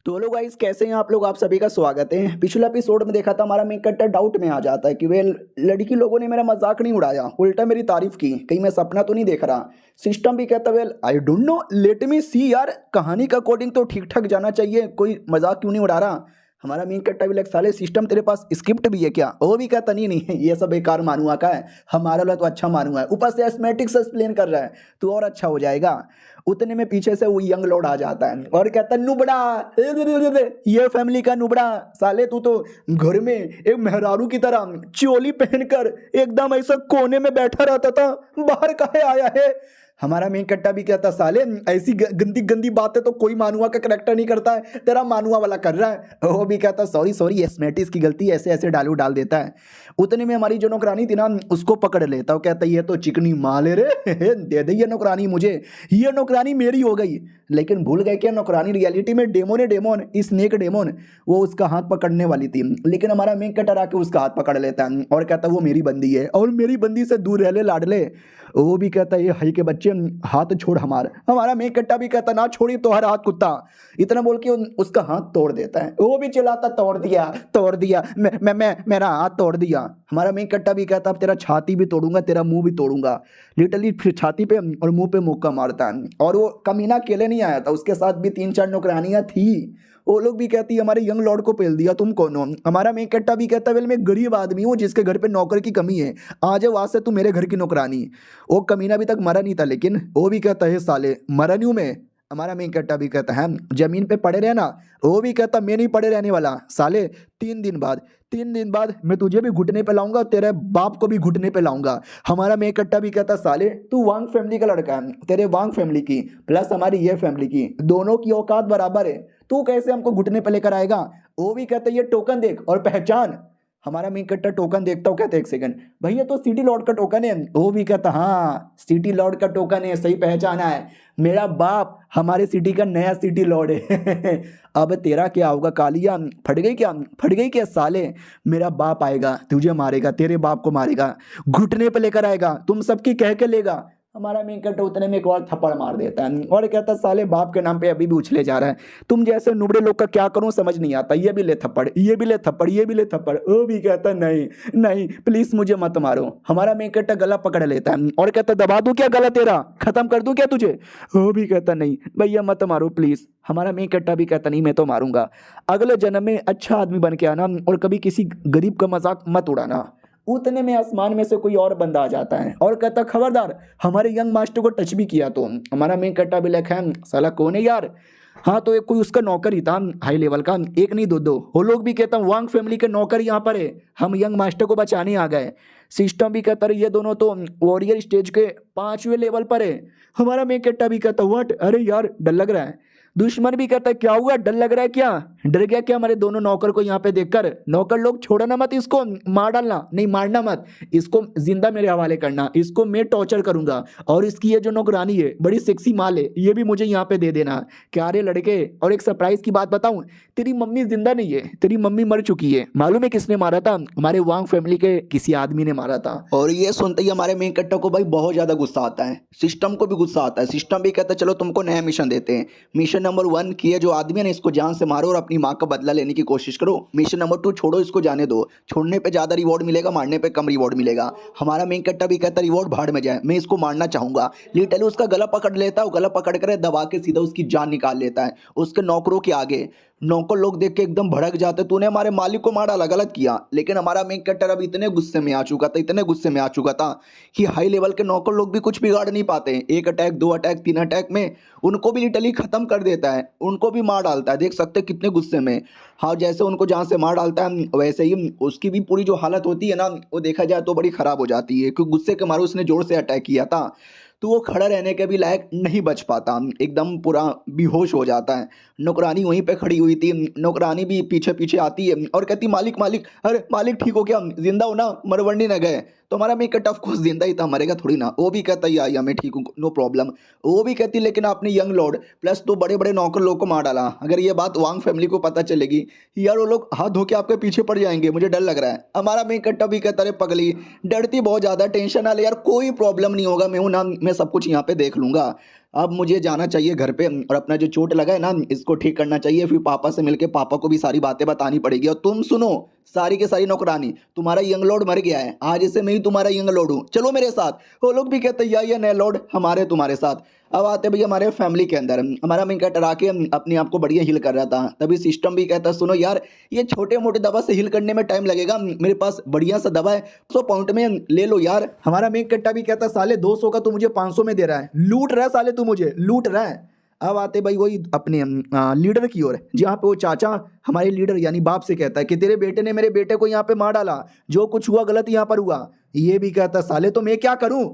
तो लोग गाइस कैसे हैं आप लोग, आप सभी का स्वागत है। पिछले एपिसोड में देखा था हमारा मेक कट्टर डाउट में आ जाता है कि वे लड़की लोगों ने मेरा मजाक नहीं उड़ाया, उल्टा मेरी तारीफ की, कहीं मैं सपना तो नहीं देख रहा। सिस्टम भी कहता well I don't know, let me see यार, कहानी का कोडिंग तो ठीक ठाक जाना चाहिए, कोई मजाक क्यों नहीं उड़ा रहा। हमारा मेन कट्टा भी साले सिस्टम तेरे पास स्क्रिप्ट भी है क्या? वो भी कहता नहीं नहीं ये सब बेकार मानुआ का है, हमारा वाला तो अच्छा मानुआ है, ऊपर से एस्थमेटिक्स एक्सप्लेन कर रहा है तो और अच्छा हो जाएगा। उतने में पीछे से वो यंग लॉर्ड आ जाता है और कहता नुबड़ा, ये फैमिली का नुबड़ा, साले तू तो घर में एक मेहरारू की तरह चोली पहनकर एकदम ऐसा कोने में बैठा रहता था, बाहर काहे आया है। हमारा मेन कट्टा भी कहता साले ऐसी गंदी गंदी बातें तो कोई मानुआ का करेक्टर नहीं करता है, तेरा मानुआ वाला कर रहा है। वो भी कहता सॉरी सॉरी एस्मेटिस की गलती, ऐसे ऐसे डाल देता है। उतने में हमारी जो नौकरानी थी ना उसको पकड़ लेता, वो कहता ये तो चिकनी माल है रे, दे दे ये नौकरानी मुझे, ये नौकरानी मेरी हो गई। लेकिन भूल गए कि नौकरानी रियलिटी में डेमोन स्नेक डेमोन, वो उसका हाथ पकड़ने वाली थी, लेकिन हमारा मेन कटर आके उसका हाथ पकड़ लेता है और कहता वो मेरी बंदी है और मेरी बंदी से दूर रह ले लाडले। वो भी कहता ये हई के बच्चे हाथ छोड़ हमारा मेन कट्टा भी कहता ना छोड़ी तो हर हाथ कुत्ता, इतना बोल के उसका हाथ तोड़ देता है। वो भी चिल्लाता तोड़ दिया मेरा हाथ तोड़ दिया। हमारा मेन कट्टा भी कहता अब तेरा छाती भी तोड़ूंगा, तेरा मुंह भी तोड़ूंगा, लिटरली फिर छाती पे और मुंह पे मुक्का मारता है। और वो कमीना अकेले नहीं आया था, उसके साथ भी 3-4 नौकरानियां थी। वो लोग भी कहती हमारे यंग लॉर्ड को पेल दिया, तुम कौन हो? हमारा मेन कट्टा भी कहता वेल मैं गरीब आदमी हूँ जिसके घर पे नौकर की कमी है, आ जाओ आज से तू मेरे घर की नौकरानी। वो कमीना अभी तक मरा नहीं था, लेकिन वो भी कहता है साले मरा नहीं हूँ मैं। हमारा मेन कट्टा भी कहता है जमीन पे पड़े रहना। वो भी कहता मैं नहीं पड़े रहने वाला साले, 3 दिन बाद मैं तुझे भी घुटने पे लाऊंगा, तेरे बाप को भी घुटने पे लाऊंगा। हमारा मेन कट्टा भी कहता साले तू वांग फैमिली का लड़का है, तेरे वांग फैमिली की प्लस हमारी ये फैमिली की दोनों की औकात बराबर है, तू कैसे हमको घुटने पे लेकर आएगा। वो भी कहता ये टोकन देख और पहचान। हमारा मेन कट्टा टोकन देखता हूँ, कहता एक सेकंड भैया तो सिटी लॉर्ड का टोकन है। वो भी कहता हाँ सिटी लॉर्ड का टोकन है, सही पहचाना है, मेरा बाप हमारे सिटी का नया सिटी लॉर्ड है। अब तेरा क्या होगा कालिया, फट गई क्या साले, मेरा बाप आएगा तुझे मारेगा, तेरे बाप को मारेगा, घुटने पे लेकर आएगा, तुम सबकी कह के लेगा। हमारा मेन कट्टा उतने में एक और थप्पड़ मार देता है और कहता साले बाप के नाम पे अभी भी उछले जा रहा है, तुम जैसे नुबड़े लोग का क्या करूं समझ नहीं आता, ये भी ले थप्पड़, ये भी ले थप्पड़, ये भी ले थप्पड़। वो भी कहता नहीं नहीं प्लीज मुझे मत मारो। हमारा मेन कट्टा गला पकड़ लेता है और कहता दबा दूं क्या गला तेरा, खत्म कर दूं क्या तुझे। वो भी कहता नहीं भैया मत मारो प्लीज। हमारा मेन कट्टा भी कहता नहीं मैं तो मारूंगा, अगले जन्म में अच्छा आदमी बन के आना और कभी किसी गरीब का मजाक मत उड़ाना। उतने में आसमान में से कोई और बंदा आ जाता है और कहता खबरदार हमारे यंग मास्टर को टच भी किया तो। हमारा मेन कट्टा भी लिखा है साला कौन है यार, हाँ तो एक कोई उसका नौकर ही था हाई लेवल का, एक नहीं दो। वो लोग भी कहता वांग फैमिली के नौकर यहाँ पर है, हम यंग मास्टर को बचाने आ गए। सिस्टम भी कहता ये दोनों तो वॉरियर स्टेज के 5वें लेवल पर है। हमारा मेन कट्टा भी कहता व्हाट, अरे यार डर लग रहा है। दुश्मन भी कहता है क्या हुआ, डर लग रहा है क्या, डर गया क्या हमारे दोनों नौकर को यहाँ पे देखकर। नौकर लोग छोड़ना मत इसको, मार डालना नहीं, मारना मत इसको, जिंदा मेरे हवाले करना, इसको मैं टॉर्चर करूंगा। और इसकी ये जो नौकरानी है बड़ी सेक्सी माल है, ये भी मुझे यहाँ पे दे देना। क्या रे लड़के, और एक सरप्राइज की बात बताऊं, तेरी मम्मी जिंदा नहीं है, तेरी मम्मी मर चुकी है। मालूम है किसने मारा था? हमारे वांग फैमिली के किसी आदमी ने मारा था। और ये सुनते ही हमारे मेन कट्टा को भाई बहुत ज्यादा गुस्सा आता है, सिस्टम को भी गुस्सा आता है। सिस्टम भी कहता है चलो तुमको नया मिशन देते हैं। मिशन नंबर 1 कि ये जो आदमी है ना इसको जान से मारो और अपनी माँ का बदला लेने की कोशिश करो। मिशन नंबर 2 छोड़ो इसको जाने दो, छोड़ने पे ज्यादा रिवॉर्ड मिलेगा, मारने पे कम रिवॉर्ड मिलेगा। हमारा मेन कट्टा भी कहता रिवॉर्ड भाड़ में जाए, मैं इसको मारना चाहूंगा। लिटरली उसका गला पकड़ लेता है, गला पकड़ कर दबा के सीधा उसकी जान निकाल लेता है उसके नौकरों के आगे। नौकर लोग देख के एकदम भड़क जाते, तूने हमारे मालिक को मार डाला, गलत किया। लेकिन हमारा मेन कट्टर अब इतने गुस्से में आ चुका था, इतने गुस्से में आ चुका था कि हाई लेवल के नौकर लोग भी कुछ बिगाड़ नहीं पाते। 1 अटैक 2 अटैक 3 अटैक में उनको भी लिटरली खत्म कर देता है, उनको भी मार डालता है। देख सकते हैं कितने गुस्से में। हाँ जैसे उनको जहाँ से मार डालता है वैसे ही उसकी भी पूरी जो हालत होती है ना वो देखा जाए तो बड़ी खराब हो जाती है, क्योंकि गुस्से के मारे उसने जोर से अटैक किया था। तो वो खड़ा रहने के भी लायक नहीं बच पाता, एकदम पूरा बेहोश हो जाता है। नौकरानी वहीं पे खड़ी हुई थी, नौकरानी भी पीछे पीछे आती है और कहती मालिक मालिक, अरे मालिक ठीक हो क्या, जिंदा हो ना, मरवंडी न गए। तो हमारा मेक कट ऑफ कोर्स जिंदा ही था, मरेगा थोड़ी ना। वो भी कहता है या मैं ठीक हूँ, नो प्रॉब्लम। वो भी कहती लेकिन आपने यंग लॉर्ड प्लस दो बड़े बड़े नौकर लोग को मार डाला, अगर ये बात वांग फैमिली को पता चलेगी यार वो लोग हाथ धो के आपके पीछे पड़ जाएंगे, मुझे डर लग रहा है। हमारा मेक कट्टा भी कहता है पगली डरती बहुत ज़्यादा, टेंशन ना ले यार, कोई प्रॉब्लम नहीं होगा, मैं हूँ ना, मैं सब कुछ यहाँ पे देख लूँगा। अब मुझे जाना चाहिए घर पे और अपना जो चोट लगा है ना इसको ठीक करना चाहिए, फिर पापा से मिलके पापा को भी सारी बातें बतानी पड़ेगी। और तुम सुनो सारी के सारी नौकरानी, तुम्हारा यंग लॉर्ड मर गया है, आज से मैं ही तुम्हारा यंग लॉर्ड हूँ, चलो मेरे साथ। वो लोग भी कहते हैं या नए लॉर्ड हमारे तुम्हारे साथ। अब आते भैया हमारे फैमिली के अंदर, हमारा मैं डरा के अपने आप को बढ़िया हिल कर रहा था, तभी सिस्टम भी कहता सुनो यार ये छोटे मोटे दवा से हिल करने में टाइम लगेगा, मेरे पास बढ़िया सा दवा है 100 पॉइंट में ले लो यार। हमारा मेक कट्टा भी कहता साले 200 का तू मुझे 500 में दे रहा है, लूट रहा है साले, तू मुझे लूट रहा है। अब आते भाई वही अपने लीडर की ओर, जहाँ पे वो चाचा हमारे लीडर यानी बाप से कहता है कि तेरे बेटे ने मेरे बेटे को यहाँ पे मार डाला, जो कुछ हुआ गलत यहाँ पर हुआ। ये भी कहता साले तो मैं क्या करूँ,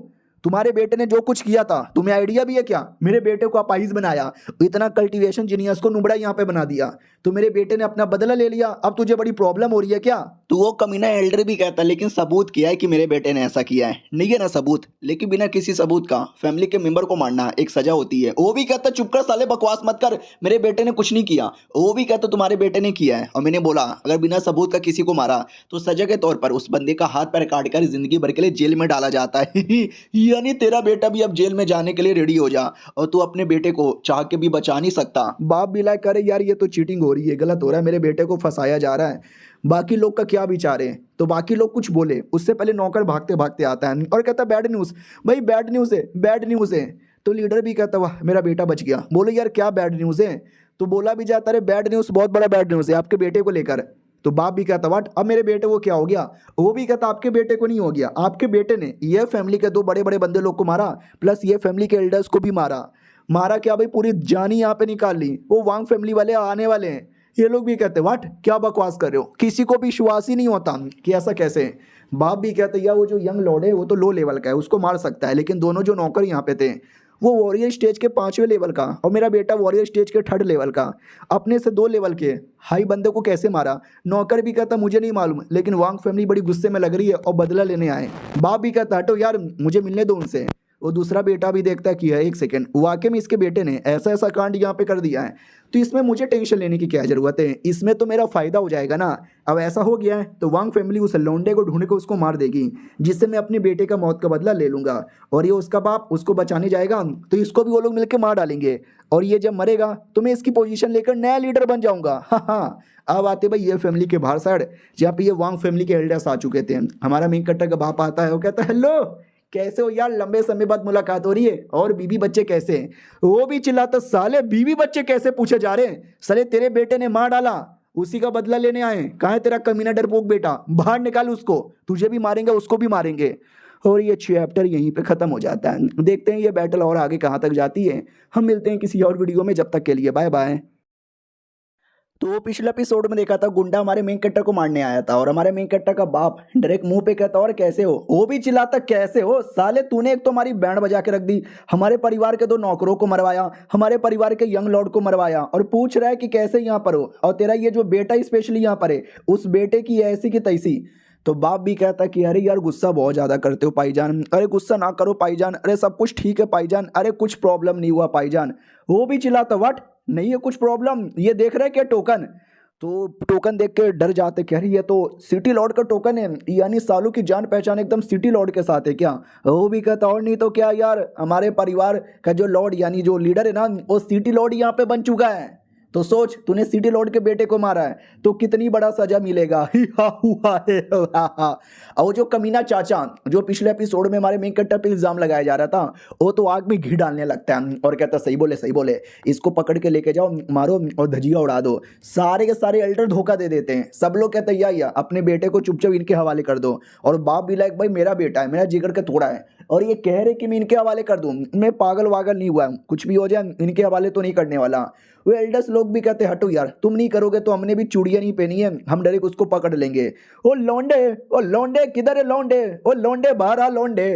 तुम्हारे बेटे ने जो कुछ किया था तुम्हें आइडिया भी है क्या, मेरे बेटे को अपाहिज बनाया, इतना कल्टीवेशन जीनियस को नुबड़ा यहाँ पे बना दिया, तो मेरे बेटे ने अपना बदला ले लिया, अब तुझे बड़ी प्रॉब्लम हो रही है क्या। तो वो कमीना एल्डर भी कहता लेकिन सबूत किया है कि मेरे बेटे ने ऐसा किया है, नहीं है ना सबूत, लेकिन बिना किसी सबूत का फैमिली के मेंबर को मारना एक सजा होती है। वो भी कहता चुप कर साले, बकवास मत कर, मेरे बेटे ने कुछ नहीं किया। वो भी कहता तुम्हारे बेटे ने किया है, और मैंने बोला अगर बिना सबूत का किसी को मारा तो सजा के तौर पर उस बंदे का हाथ पैर काट कर जिंदगी भर के लिए जेल में डाला जाता है। यानी तेरा बेटा भी अब जेल में जाने के लिए रेडी हो जा, और तू अपने बेटे को चाह के भी बचा नहीं सकता। बाप भी लाइक करे यार ये तो चीटिंग हो रही है, गलत हो रहा है, मेरे बेटे को फंसाया जा रहा है। बाकी लोग का क्या विचार है, तो बाकी लोग कुछ बोले उससे पहले नौकर भागते भागते आता है और कहता बैड न्यूज़, भाई बैड न्यूज़ है, बैड न्यूज़ है। तो लीडर भी कहता वाह मेरा बेटा बच गया। बोलो यार क्या बैड न्यूज़ है, तो बोला भी जाता है बैड न्यूज़, बहुत बड़ा बैड न्यूज़ है आपके बेटे को लेकर। तो बाप भी कहता वाट, अब मेरे बेटे को क्या हो गया। वो भी कहता आपके बेटे को नहीं हो गया, आपके बेटे ने ये फैमिली के दो बड़े बड़े बंदे लोग को मारा, प्लस ये फैमिली के एल्डर्स को भी मारा क्या भाई, पूरी जान ही यहाँ पे निकाल ली। वो वांग फैमिली वाले आने वाले हैं। ये लोग भी कहते वाट क्या बकवास कर रहे हो, किसी को भी विश्वास ही नहीं होता कि ऐसा कैसे। बाप भी कहते यार वो जो यंग लॉर्ड है वो तो लो लेवल का है, उसको मार सकता है, लेकिन दोनों जो नौकर यहाँ पे थे वो वॉरियर स्टेज के 5वें लेवल का और मेरा बेटा वॉरियर स्टेज के 3rd लेवल का, अपने से 2 लेवल के हाई बंदे को कैसे मारा। नौकर भी कहता मुझे नहीं मालूम, लेकिन वांग फैमिली बड़ी गुस्से में लग रही है और बदला लेने आए। बाप भी कहता हटो यार मुझे मिलने दो उनसे। वो दूसरा बेटा भी देखता कि है एक सेकंड, वाकई में इसके बेटे ने ऐसा ऐसा कांड यहाँ पे कर दिया है, तो इसमें मुझे टेंशन लेने की क्या ज़रूरत है, इसमें तो मेरा फ़ायदा हो जाएगा ना। अब ऐसा हो गया है तो वांग फैमिली उस लौंडे को ढूंढ के उसको मार देगी, जिससे मैं अपने बेटे का मौत का बदला ले लूँगा, और ये उसका बाप उसको बचाने जाएगा तो इसको भी वो लोग मिलकर मार डालेंगे, और ये जब मरेगा तो मैं इसकी पोजीशन लेकर नया लीडर बन जाऊँगा। हाँ। अब आते भाई ये फैमिली के बाहर साइड, जहाँ पे ये वांग फैमिली के एल्डर्स आ चुके थे। हमारा मेन कट्टर का बाप आता है, वो कहता है हेलो कैसे हो यार, लंबे समय बाद मुलाकात हो रही है, और बीवी बच्चे कैसे हैं। वो भी चिल्लाता साले बीवी बच्चे कैसे पूछे जा रहे हैं, साले तेरे बेटे ने मार डाला उसी का बदला लेने आए, कहाँ है तेरा कमीना डरपोक बेटा, बाहर निकाल उसको, तुझे भी मारेंगे उसको भी मारेंगे। और ये चैप्टर यहीं पे ख़त्म हो जाता है। देखते हैं ये बैटल और आगे कहाँ तक जाती है। हम मिलते हैं किसी और वीडियो में, जब तक के लिए बाय बाय। तो पिछले एपिसोड में देखा था गुंडा हमारे मेन कट्टर को मारने आया था, और हमारे मेन कट्टर का बाप डायरेक्ट मुंह पे कहता और कैसे हो, वो भी चिल्लाता कैसे हो साले, तूने एक तो हमारी बैंड बजा के रख दी, हमारे परिवार के 2 नौकरों को मरवाया, हमारे परिवार के यंग लॉर्ड को मरवाया, और पूछ रहा है कि कैसे यहाँ पर हो, और तेरा ये जो बेटा स्पेशली यहाँ पर है उस बेटे की ऐसी की तैसी। तो बाप भी कहता कि अरे यार गुस्सा बहुत ज़्यादा करते हो पाईजान, अरे गुस्सा ना करो पाईजान, अरे सब कुछ ठीक है पाईजान, अरे कुछ प्रॉब्लम नहीं हुआ पाईजान। वो भी चिल्लाता व्हाट नहीं है कुछ प्रॉब्लम, ये देख रहे क्या टोकन। तो टोकन देख के डर जाते कि अरे ये तो सिटी लॉर्ड का टोकन है, यानी सालू की जान पहचान एकदम सिटी लॉर्ड के साथ है क्या। वो भी कहता और नहीं तो क्या यार, हमारे परिवार का जो लॉर्ड यानी जो लीडर है ना वो सिटी लॉर्ड यहाँ पे बन चुका है, तो सोच तूने सिटी लॉर्ड के बेटे को मारा है तो कितनी बड़ा सजा मिलेगा। और जो कमीना चाचा जो पिछले एपिसोड में हमारे मेन कट्टर पे इल्जाम लगाया जा रहा था, वो तो आग में घी डालने लगता है और कहता सही बोले, इसको पकड़ के लेके जाओ, मारो और धजिया उड़ा दो। सारे के सारे एल्डर धोखा दे देते हैं, सब लोग कहते हैं या अपने बेटे को चुपचाप इनके हवाले कर दो, और बाप भी लाइक भाई मेरा बेटा है, मेरा जिगर का टुकड़ा है, और ये कह रहे कि मैं इनके हवाले कर दूं, मैं पागल वागल नहीं हुआ, कुछ भी हो जाए इनके हवाले तो नहीं करने वाला। वो एल्डर्स लोग भी कहते हटो यार, तुम नहीं करोगे तो हमने भी चूड़ियां नहीं पहनी है, हम डायरेक्ट उसको पकड़ लेंगे। ओ लौंडे किधर है लौंडे, ओ लौंडे बाहर आ लौंडे।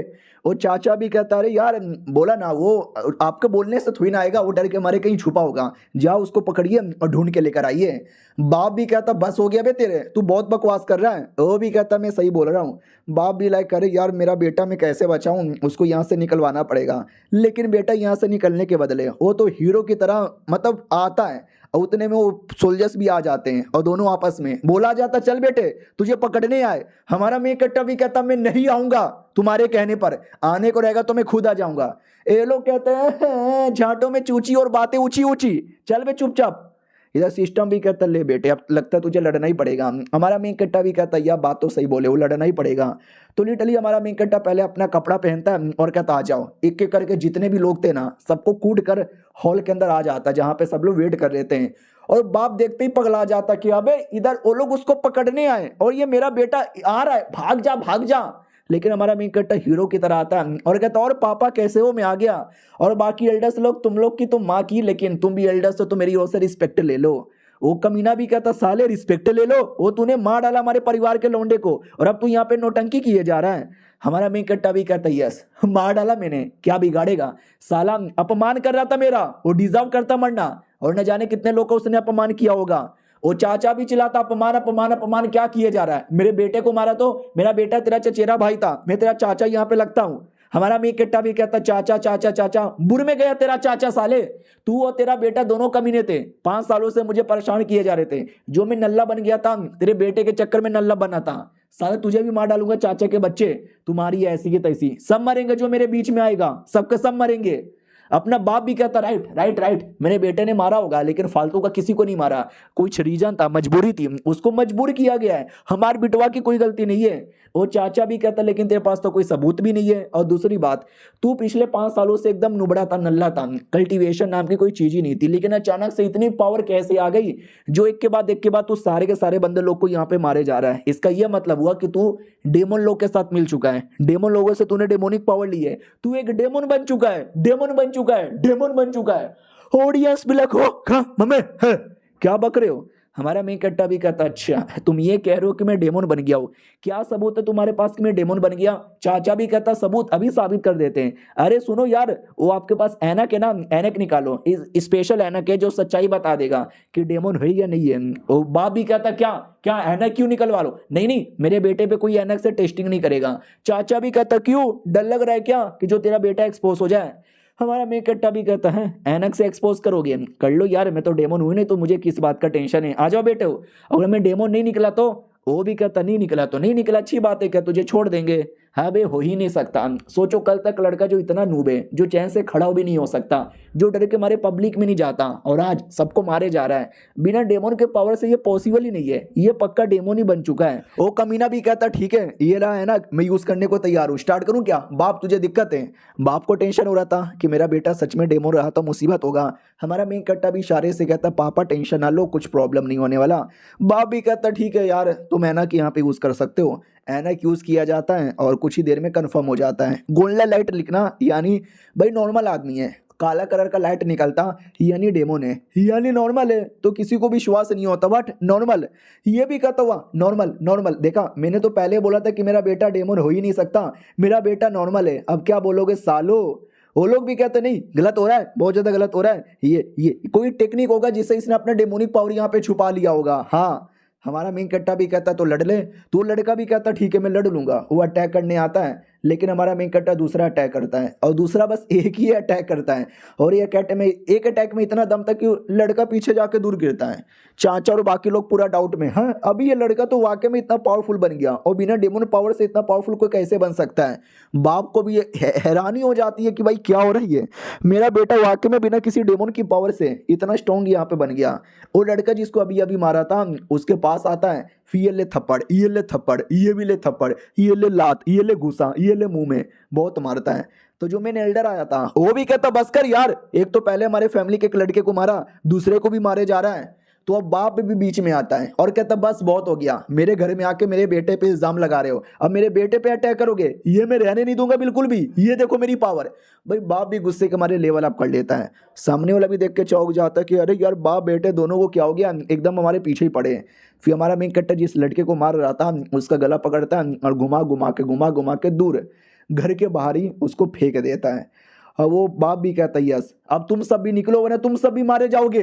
वो चाचा भी कहता अरे यार बोला ना वो आपके बोलने से थोड़ी ना आएगा, वो डर के मारे कहीं छुपा होगा, जाओ उसको पकड़िए और ढूंढ के लेकर आइए। बाप भी कहता बस हो गया बे तेरे, तू बहुत बकवास कर रहा है। वो भी कहता मैं सही बोल रहा हूँ। बाप भी लाइक करे यार मेरा बेटा मैं कैसे बचाऊं, उसको यहाँ से निकलवाना पड़ेगा। लेकिन बेटा यहाँ से निकलने के बदले वो तो हीरो की तरह मतलब आता है, और उतने में वो सोल्जर्स भी आ जाते हैं और दोनों आपस में बोला जाता चल बेटे तुझे पकड़ने आए। हमारा मेन कट्टा भी कहता मैं नहीं आऊंगा तुम्हारे कहने पर, आने को रहेगा तो मैं खुद आ जाऊंगा। ये लोग कहते हैं झांटों में चूची और बातें ऊंची ऊंची, चल बे चुपचाप। इधर सिस्टम भी कहता ले बेटे अब लगता है तुझे लड़ना ही पड़ेगा। हमारा मेन कट्टा भी कहता यह बात तो सही बोले, वो लड़ना ही पड़ेगा। तो लिटरली हमारा मेन कट्टा पहले अपना कपड़ा पहनता है और कहता आ जाओ। एक एक करके जितने भी लोग थे ना सबको कूट कर हॉल के अंदर आ जाता जहां पे सब लोग वेट कर रहे थे। और बाप देखते ही पगला जाता कि अबे इधर वो लोग उसको पकड़ने आए और ये मेरा बेटा आ रहा है, भाग जा भाग जा। लेकिन हमारा मेन कट्टा हीरो की तरह आता है और कहता और पापा कैसे हो, मैं आ गया। और बाकी एल्डर्स लोग तुम लोग की तो माँ की, लेकिन तुम भी एल्डर्स हो तो मेरी ओर से रिस्पेक्ट ले लो। वो कमीना भी कहता साले रिस्पेक्ट ले लो, वो तूने मार डाला हमारे परिवार के लौंडे को और अब तू यहाँ पे नौटंकी किए जा रहा है। हमारा मेन कट्टा भी कहता यस मार डाला मैंने, क्या बिगाड़ेगा, साला अपमान कर रहा था मेरा, वो डिजर्व करता मरना। और न जाने कितने लोग को उसने अपमान किया होगा। वो चाचा भी चिल्लाता अपमान अपमान अपमान, क्या किए जा रहा है, मेरे बेटे को मारा तो मेरा बेटा तेरा चचेरा भाई था, मैं तेरा चाचा यहाँ पे लगता हूँ। हमारा मेन कट्टा भी कहता चाचा चाचा चाचा, बुर में गया तेरा चाचा साले, तू और तेरा बेटा दोनों कमीने थे, 5 सालों से मुझे परेशान किए जा रहे थे। जो मैं नल्ला बन गया था तेरे बेटे के चक्कर में नल्ला बना था, साले तुझे भी मार डालूंगा चाचा के बच्चे, तुम्हारी ऐसी की तैसी, सब मरेंगे जो मेरे बीच में आएगा, सबके सब मरेंगे। अपना बाप भी कहता राइट राइट राइट, मेरे बेटे ने मारा होगा लेकिन फालतू का किसी को नहीं मारा, कुछ रीजन था, मजबूरी थी, उसको मजबूर किया गया है, हमारे बिटवा की कोई गलती नहीं है। वो चाचा भी कहता लेकिन तेरे पास तो कोई सबूत भी नहीं है, और दूसरी बात तू पिछले 5 सालों से एकदम नुबड़ा था, नल्ला था, कल्टीवेशन नाम की कोई चीज ही नहीं थी, लेकिन अचानक से इतनी पावर कैसे आ गई जो एक के बाद तू सारे के सारे बंदे लोग को यहाँ पे मारे जा रहा है। इसका यह मतलब हुआ कि तू डेमन लोग के साथ मिल चुका है, डेमन लोगों से तूने डेमोनिक पावर ली है, तू एक डेमन बन चुका है, डेमन बन चुका है, डेमन बन चुका है। ऑडियंस भी लग हो मम्मी है क्या बक रहे हो। हमारा मेन कट्टा भी कहता अच्छा तुम ये कह रहे हो कि मैं डेमन बन गया हूं, क्या सबूत है तुम्हारे पास कि मैं डेमन बन गया। चाचा भी कहता सबूत अभी साबित कर देते हैं। अरे सुनो यार वो आपके पास ऐनक है ना, ऐनक निकालो, स्पेशल ऐनक है जो सच्चाई बता देगा कि डेमन है या नहीं है। वो बाप भी कहता क्या क्या ऐनक क्यों निकलवा लो, नहीं नहीं मेरे बेटे पे कोई ऐनक से टेस्टिंग नहीं करेगा। चाचा भी कहता क्यों, डर लग रहा है क्या कि जो तेरा बेटा एक्सपोज हो जाए। हमारा मेन कट्टा भी कहता है ऐनक से एक्सपोज करोगे, कर लो यार, मैं तो डेमन हुई नहीं तो मुझे किस बात का टेंशन है, आ जाओ बेटे हो। अगर मैं डेमन नहीं निकला तो, वो भी कहता नहीं निकला तो नहीं निकला, अच्छी बात है, क्या तुझे छोड़ देंगे। हाँ बे हो ही नहीं सकता। सोचो कल तक लड़का जो इतना नूब है, जो चैन से खड़ा भी नहीं हो सकता, जो डर के मारे पब्लिक में नहीं जाता, और आज सबको मारे जा रहा है बिना डेमन के पावर से, ये पॉसिबल ही नहीं है, ये पक्का डेमन ही बन चुका है। वो कमीना भी कहता ठीक है ये रहा है ना, मैं यूज करने को तैयार हूँ, स्टार्ट करूँ क्या। बाप तुझे दिक्कत है, बाप को टेंशन हो रहा था कि मेरा बेटा सच में डेमन रहा तो मुसीबत होगा। हमारा मेन कट्टा भी इशारे से कहता पापा टेंशन ना लो, कुछ प्रॉब्लम नहीं होने वाला। बाप भी कहता ठीक है यार तुम ऐनक यहाँ पे यूज कर सकते हो। ऐनक यूज किया जाता है और कुछ ही देर में कंफर्म हो जाता है। गोल्डन लाइट लिखना यानी भाई नॉर्मल आदमी है, काला कलर का लाइट निकलता यानी डेमन है, यानी नॉर्मल है, तो किसी को विश्वास नहीं होता बट नॉर्मल। ये भी कहता हुआ नॉर्मल नॉर्मल, देखा मैंने तो पहले बोला था कि मेरा बेटा डेमन हो ही नहीं सकता, मेरा बेटा नॉर्मल है, अब क्या बोलोगे सालो। वो लोग भी कहते नहीं गलत हो रहा है, बहुत ज्यादा गलत हो रहा है, ये कोई टेक्निक होगा जिससे इसने अपना डेमोनिक पावर यहाँ पे छुपा लिया होगा। हाँ हमारा मेन कट्टा भी कहता तो लड़ ले, तो लड़का भी कहता ठीक है मैं लड़ लूंगा। वो अटैक करने आता है लेकिन हमारा मेन कट्टा दूसरा अटैक करता है, और दूसरा बस एक ही अटैक करता है, और ये एक अटैक में इतना दम तक कि लड़का पीछे जाके दूर गिरता है। चाचा और बाकी लोग पूरा डाउट में, हाँ अभी ये लड़का तो वाकई में इतना पावरफुल बन गया, और बिना डेमन पावर से इतना पावरफुल कोई कैसे बन सकता है। बाप को भी ये हैरानी हो जाती है कि भाई क्या हो रही है, मेरा बेटा वाकई में बिना किसी डेमन की पावर से इतना स्ट्रॉन्ग यहाँ पे बन गया। वो लड़का जिसको अभी अभी मारा था उसके पास आता है, फिर ये ले थप्पड़, ये ले थप्पड़, ये भी ले थप्पड़, ये ले लात, ये ले घूसा, ये ले मुंह में, बहुत मारता है। तो जो मैंने एल्डर आया था वो भी कहता बस कर यार, एक तो पहले हमारे फैमिली के एक लड़के को मारा, दूसरे को भी मारे जा रहा है। तो अब बाप भी बीच में आता है और कहता बस बहुत हो गया, मेरे घर में आके मेरे बेटे पे इल्जाम लगा रहे हो, अब मेरे बेटे पे अटैक करोगे, ये मैं रहने नहीं दूंगा बिल्कुल भी, ये देखो मेरी पावर। भाई बाप भी गुस्से के मारे लेवल अप कर लेता है। सामने वाला भी देख के चौंक जाता है कि अरे यार बाप बेटे दोनों को क्या हो गया, एकदम हमारे पीछे ही पड़े हैं। फिर हमारा मेन कट्टर जिस लड़के को मार रहा था उसका गला पकड़ता है और घुमा घुमा के दूर घर के बाहर ही उसको फेंक देता है। और वो बाप भी कहता है यस, अब तुम सब भी निकलो वरना तुम सब भी मारे जाओगे।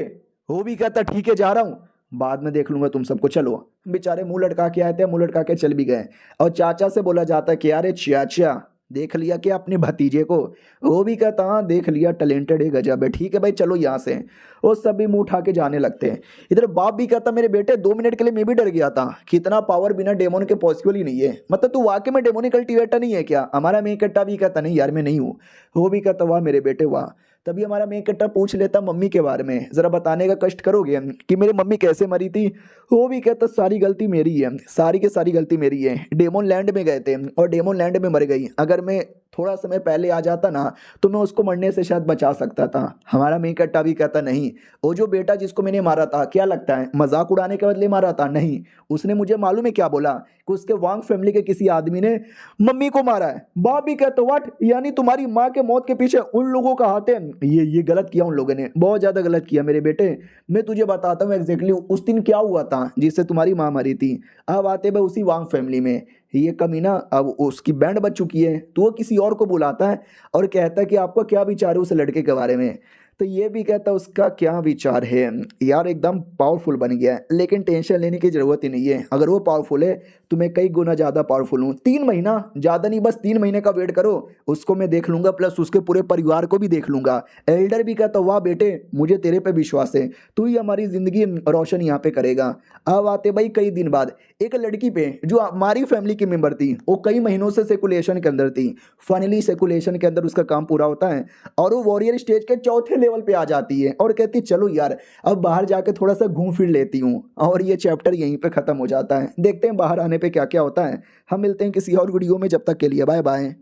वो भी कहता ठीक है जा रहा हूँ, बाद में देख लूंगा तुम सबको, चलो। बेचारे मुंह लटका के आए थे, मुंह लटका के चल भी गए। और चाचा से बोला जाता है कि अरे चाचा देख लिया क्या अपने भतीजे को? वो भी कहता हाँ देख लिया, टैलेंटेड है, गजब है, ठीक है भाई चलो यहाँ से। वो सब भी मुंह उठा के जाने लगते हैं। इधर बाप भी कहता मेरे बेटे 2 मिनट के लिए मैं भी डर गया था कि इतना पावर बिना डेमोन के पॉसिबल ही नहीं है, मतलब तू वाकई में डेमोनिक कल्टीवेटर नहीं है क्या? हमारा मेन कट्टा भी कहता नहीं यार मैं नहीं हूँ। वो भी कहता वाह मेरे बेटे वाह। तभी हमारा मेन कट्टा पूछ लेता मम्मी के बारे में, ज़रा बताने का कष्ट करोगे कि मेरी मम्मी कैसे मरी थी? वो भी कहता सारी गलती मेरी है, सारी की सारी गलती मेरी है। डेमोन लैंड में गए थे और डेमोन लैंड में मर गई, अगर मैं थोड़ा समय पहले आ जाता ना तो मैं उसको मरने से शायद बचा सकता था। हमारा मेन कट्टा भी कहता नहीं, वो जो बेटा जिसको मैंने मारा था क्या लगता है मजाक उड़ाने के बदले मारा था? नहीं, उसने मुझे मालूम है क्या बोला कि उसके वांग फैमिली के किसी आदमी ने मम्मी को मारा है। बाप भी कहता व्हाट, यानी तुम्हारी माँ के मौत के पीछे उन लोगों का हाथ है? ये गलत किया उन लोगों ने, बहुत ज़्यादा गलत किया मेरे बेटे। मैं तुझे बताता हूँ एग्जैक्टली उस दिन क्या हुआ था जिससे तुम्हारी माँ मरी थी। अब आते भाई उसी वांग फैमिली में ये कमीना अब उसकी बैंड बज चुकी है तो वो किसी और को बुलाता है और कहता है कि आपका क्या विचार है उस लड़के के बारे में? तो ये भी कहता है उसका क्या विचार है यार, एकदम पावरफुल बन गया है, लेकिन टेंशन लेने की ज़रूरत ही नहीं है, अगर वो पावरफुल है तो मैं कई गुना ज़्यादा पावरफुल हूँ। 3 महीना, ज़्यादा नहीं, बस 3 महीने का वेट करो, उसको मैं देख लूँगा, प्लस उसके पूरे परिवार को भी देख लूँगा। एल्डर भी कहता वाह बेटे मुझे तेरे पे विश्वास है, तू ही हमारी ज़िंदगी रोशन यहाँ पे करेगा। अब आते भाई कई दिन बाद एक लड़की पे जो हमारी फैमिली की मेंबर थी, वो कई महीनों से सेकुलेशन के अंदर थी, फाइनली सेकुलेशन के अंदर उसका काम पूरा होता है और वो वॉरियर स्टेज के चौथे लेवल पे आ जाती है और कहती चलो यार अब बाहर जाके थोड़ा सा घूम फिर लेती हूँ। और ये चैप्टर यहीं पे ख़त्म हो जाता है। देखते हैं बाहर आने पे क्या क्या होता है। हम मिलते हैं किसी और वीडियो में, जब तक के लिए बाय बाय।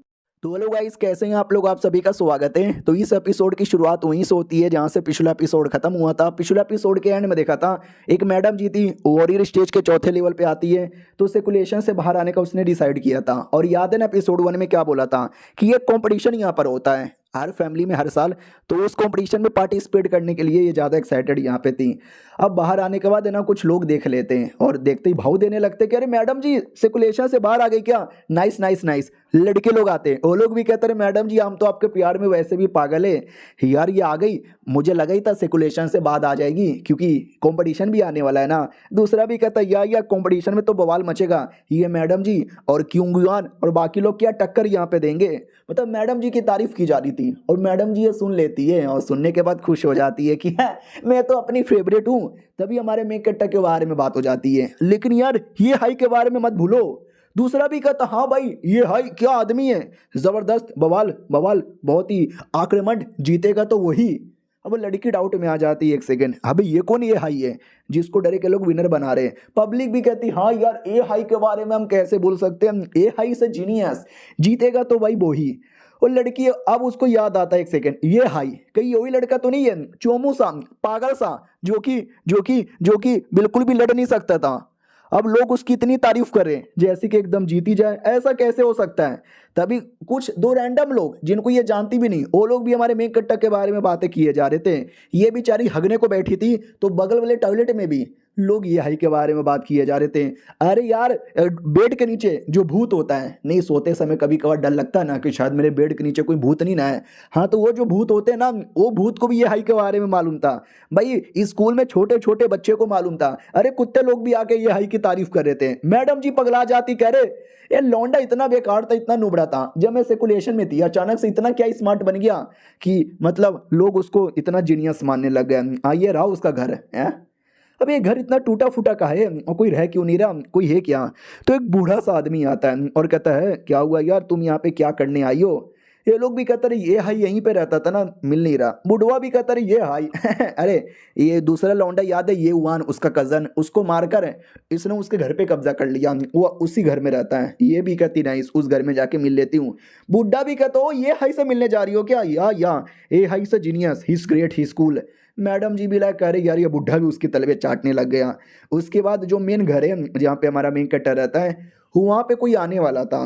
तो हेलो गाइस, कैसे हैं आप लोग? आप सभी का स्वागत है। तो इस एपिसोड की शुरुआत वहीं से होती है जहां से पिछला एपिसोड खत्म हुआ था। पिछला एपिसोड के एंड में देखा था एक मैडम जी थी, वॉरियर स्टेज के चौथे लेवल पे आती है तो सेकुलेशन से बाहर आने का उसने डिसाइड किया था। और याद है ना एपिसोड 1 में क्या बोला था कि ये कॉम्पिटिशन यहाँ पर होता है हर फैमिली में हर साल, तो उस कंपटीशन में पार्टिसिपेट करने के लिए ये ज़्यादा एक्साइटेड यहाँ पे थी। अब बाहर आने के बाद है ना कुछ लोग देख लेते हैं और देखते ही भाव देने लगते हैं कि अरे मैडम जी सेकुलेशन से बाहर आ गई क्या? Nice nice nice. लड़के लोग आते हैं, वो लोग भी कहते हैं मैडम जी हम तो आपके प्यार में वैसे भी पागल है यार, ये आ गई, मुझे लगा ही था सेकुलेशन से बाद आ जाएगी क्योंकि कंपटीशन भी आने वाला है ना। दूसरा भी कहता है यार कंपटीशन में तो बवाल मचेगा, ये मैडम जी और क्यूंगुआन और बाकी लोग क्या टक्कर यहाँ पे देंगे। मतलब मैडम जी की तारीफ की जा रही थी और मैडम जी ये सुन लेती है और सुनने के बाद खुश हो जाती है कि मैं तो अपनी फेवरेट हूँ। तभी हमारे मेक कट्टा के बारे में बात हो जाती है, लेकिन यार ये हाई के बारे में मत भूलो। दूसरा भी कहता हाँ भाई ये हाई क्या आदमी है, जबरदस्त, बवाल बवाल, बहुत ही आक्रामक, जीतेगा तो वही। अब लड़की डाउट में आ जाती है, एक सेकंड अबे ये कौन ये हाई है जिसको डरे के लोग विनर बना रहे हैं? पब्लिक भी कहती हाँ यार ए हाई के बारे में हम कैसे भूल सकते हैं, ए हाई से जीनियस, जीतेगा तो भाई वही। और लड़की अब उसको याद आता है, एक सेकंड ये हाई कहीं वही लड़का तो नहीं है चोमू सा पागल सा जो कि बिल्कुल भी लड़ नहीं सकता था। अब लोग उसकी इतनी तारीफ कर रहे हैं जैसे कि एकदम जीती जाए, ऐसा कैसे हो सकता है? तभी कुछ दो रैंडम लोग जिनको ये जानती भी नहीं, वो लोग भी हमारे मेक कट्टा के बारे में बातें किए जा रहे थे। ये बेचारी हगने को बैठी थी तो बगल वाले टॉयलेट में भी लोग ये हाई के बारे में बात किए जा रहे थे। अरे यार बेड के नीचे जो भूत होता है, नहीं सोते समय कभी कभार डर लगता है ना कि शायद मेरे बेड के नीचे कोई भूत नहीं ना है। हाँ तो वो जो भूत होते हैं ना, वो भूत को भी ये हाई के बारे में मालूम था भाई। स्कूल में छोटे छोटे बच्चे को मालूम था। अरे कुत्ते लोग भी आके ये हाई की तारीफ कर रहे थे। मैडम जी पगला जाती, कह रहे ये लौंडा इतना बेकार था, इतना नुबड़ा था, जब मैं सेकुलेशन में थी अचानक से इतना क्या स्मार्ट बन गया कि मतलब लोग उसको इतना जीनियस मानने लग गए। ये रहा उसका घर है। अब ये घर इतना टूटा फूटा का है और कोई रह क्यों नहीं रहा, कोई है क्या? तो एक बूढ़ा सा आदमी आता है और कहता है क्या हुआ यार तुम यहाँ पे क्या करने आई हो? ये लोग भी कहते रहे ये हाई यहीं पे रहता था ना, मिल नहीं रहा। बुढ़वा भी कहता रहे ये हाई अरे ये दूसरा लौंडा याद है, ये हुआन उसका कजन, उसको मारकर इसने उसके घर पे कब्जा कर लिया, वो उसी घर में रहता है। ये भी कहती नहीं उस घर में जाके मिल लेती हूँ। बुढ़ा भी कहता हो ये हाई से मिलने जा रही हो क्या? या ए हाई से genius, he is great, he school. Madam ji भी लाइक कह रहे यार ये बुढ़ा भी उसकी तलबे चाटने लग गया। उसके बाद जो मेन घर है जहाँ पे हमारा मेन कट्टर रहता है, वहाँ पे कोई आने वाला था,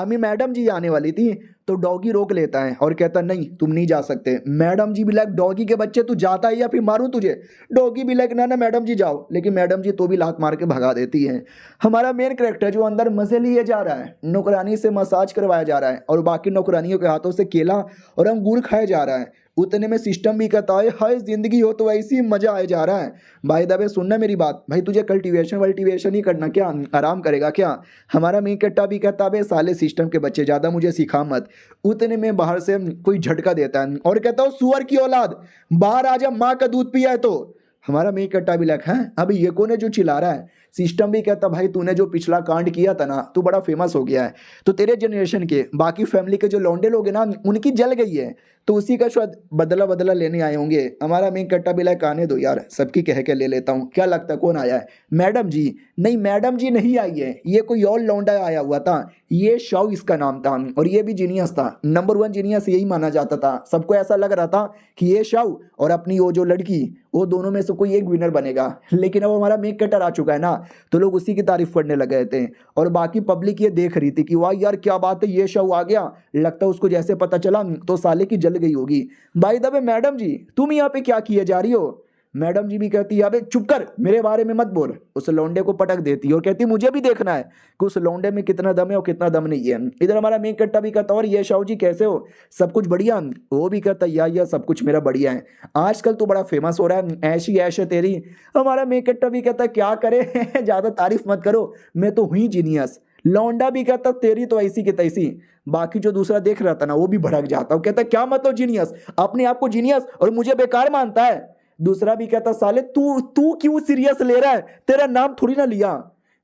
मैडम जी आने वाली थी। तो डॉगी रोक लेता है और कहता नहीं तुम नहीं जा सकते। मैडम जी भी लाइक डॉगी के बच्चे तू जाता है या फिर मारूं तुझे। डॉगी भी लाइक ना ना मैडम जी जाओ, लेकिन मैडम जी तो भी लात मार के भगा देती है। हमारा मेन कैरेक्टर जो अंदर मजे लिए जा रहा है, नौकरानी से मसाज करवाया जा रहा है और बाकी नौकरानियों के हाथों से केला और अंगूर खाया जा रहा है। उतने में सिस्टम भी कहता है हाय जिंदगी हो तो ऐसी मजा आए जा रहा है। भाई दबे सुनना मेरी बात, भाई तुझे कल्टीवेशन वल्टीवेशन ही करना क्या, आराम करेगा क्या। हमारा मेन कट्टा भी कहता है साले सिस्टम के बच्चे ज़्यादा मुझे सिखा मत। उतने में बाहर से कोई झटका देता है और कहता है सुअर की औलाद बाहर आ जा, माँ का दूध पिया है। तो हमारा मेन कट्टा भी लग है अभी ये कौन है जो चिल्ला रहा है। सिस्टम भी कहता भाई तूने जो पिछला कांड किया था ना, तू बड़ा फेमस हो गया है, तो तेरे जनरेशन के बाकी फैमिली के जो लौंडे लोग हैं ना उनकी जल गई है, तो उसी का शायद बदला बदला लेने आए होंगे। हमारा मेन कट्टा भी लाइक आने दो यार, सबकी कह के ले लेता हूँ। क्या लगता है कौन आया है? मैडम जी। नहीं मैडम जी नहीं आई है, ये कोई और लौंडा आया हुआ था, ये शाओ इसका नाम था और ये भी जीनियस था, नंबर 1 जीनियस यही माना जाता था। सबको ऐसा लग रहा था कि ये शाओ और अपनी वो जो लड़की, वो दोनों में से कोई एक विनर बनेगा। लेकिन अब हमारा मेन कटर आ चुका है ना, तो लोग उसी की तारीफ करने लग गए थे और बाकी पब्लिक ये देख रही थी कि वाह यार क्या बात है, ये शाओ आ गया। लगता है उसको जैसे पता चला तो साले की जल गई होगी। भाई दबे मैडम जी तुम यहाँ पे क्या किए जा रही हो? मैडम जी भी कहती है अबे चुप कर, मेरे बारे में मत बोल। उस लौंडे को पटक देती है और कहती मुझे भी देखना है कि उस लौंडे में कितना दम है और कितना दम नहीं है। इधर हमारा मेन कट्टा भी कहता और ये शाहू जी कैसे हो, सब कुछ बढ़िया? वो भी कहता या सब कुछ मेरा बढ़िया है, आजकल तो बड़ा फेमस हो रहा है, ऐशी ऐश है तेरी। हमारा मेन कट्टा भी कहता क्या करे ज्यादा तारीफ मत करो, मैं तो हुई जीनियस। लौंडा भी कहता तेरी तो ऐसी की तैसी। बाकी जो दूसरा देख रहा था ना वो भी भड़क जाता, वो कहता क्या मतलब जीनियस, अपने आप को जीनियस और मुझे बेकार मानता है। दूसरा भी कहता साले तू तू क्यों सीरियस ले रहा है, तेरा नाम थोड़ी ना लिया।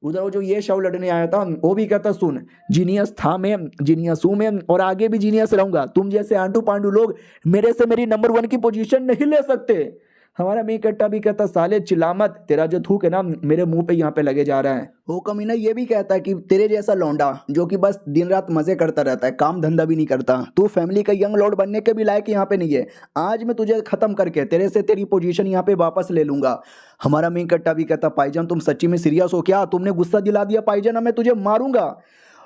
उधर वो जो ये शव लड़ने आया था वो भी कहता सुन जीनियस था मैं, जीनियस हूं मैं और आगे भी जीनियस रहूंगा, तुम जैसे आंटू पांडू लोग मेरे से मेरी नंबर 1 की पोजीशन नहीं ले सकते। हमारा मेन कट्टा भी कहता साले चिल्ला मत, तेरा जो थूक है ना मेरे मुंह पे यहाँ पे लगे जा रहा है। वो कमीना ये भी कहता है कि तेरे जैसा लौंडा जो कि बस दिन रात मजे करता रहता है, काम धंधा भी नहीं करता, तू फैमिली का यंग लॉर्ड बनने के भी लायक यहाँ पे नहीं है। आज मैं तुझे खत्म करके तेरे से तेरी पोजीशन यहाँ पे वापस ले लूंगा। हमारा मेन कट्टा भी कहता पाईजान तुम सच्ची में सीरियस हो क्या, तुमने गुस्सा दिला दिया पाईजान, मैं तुझे मारूंगा।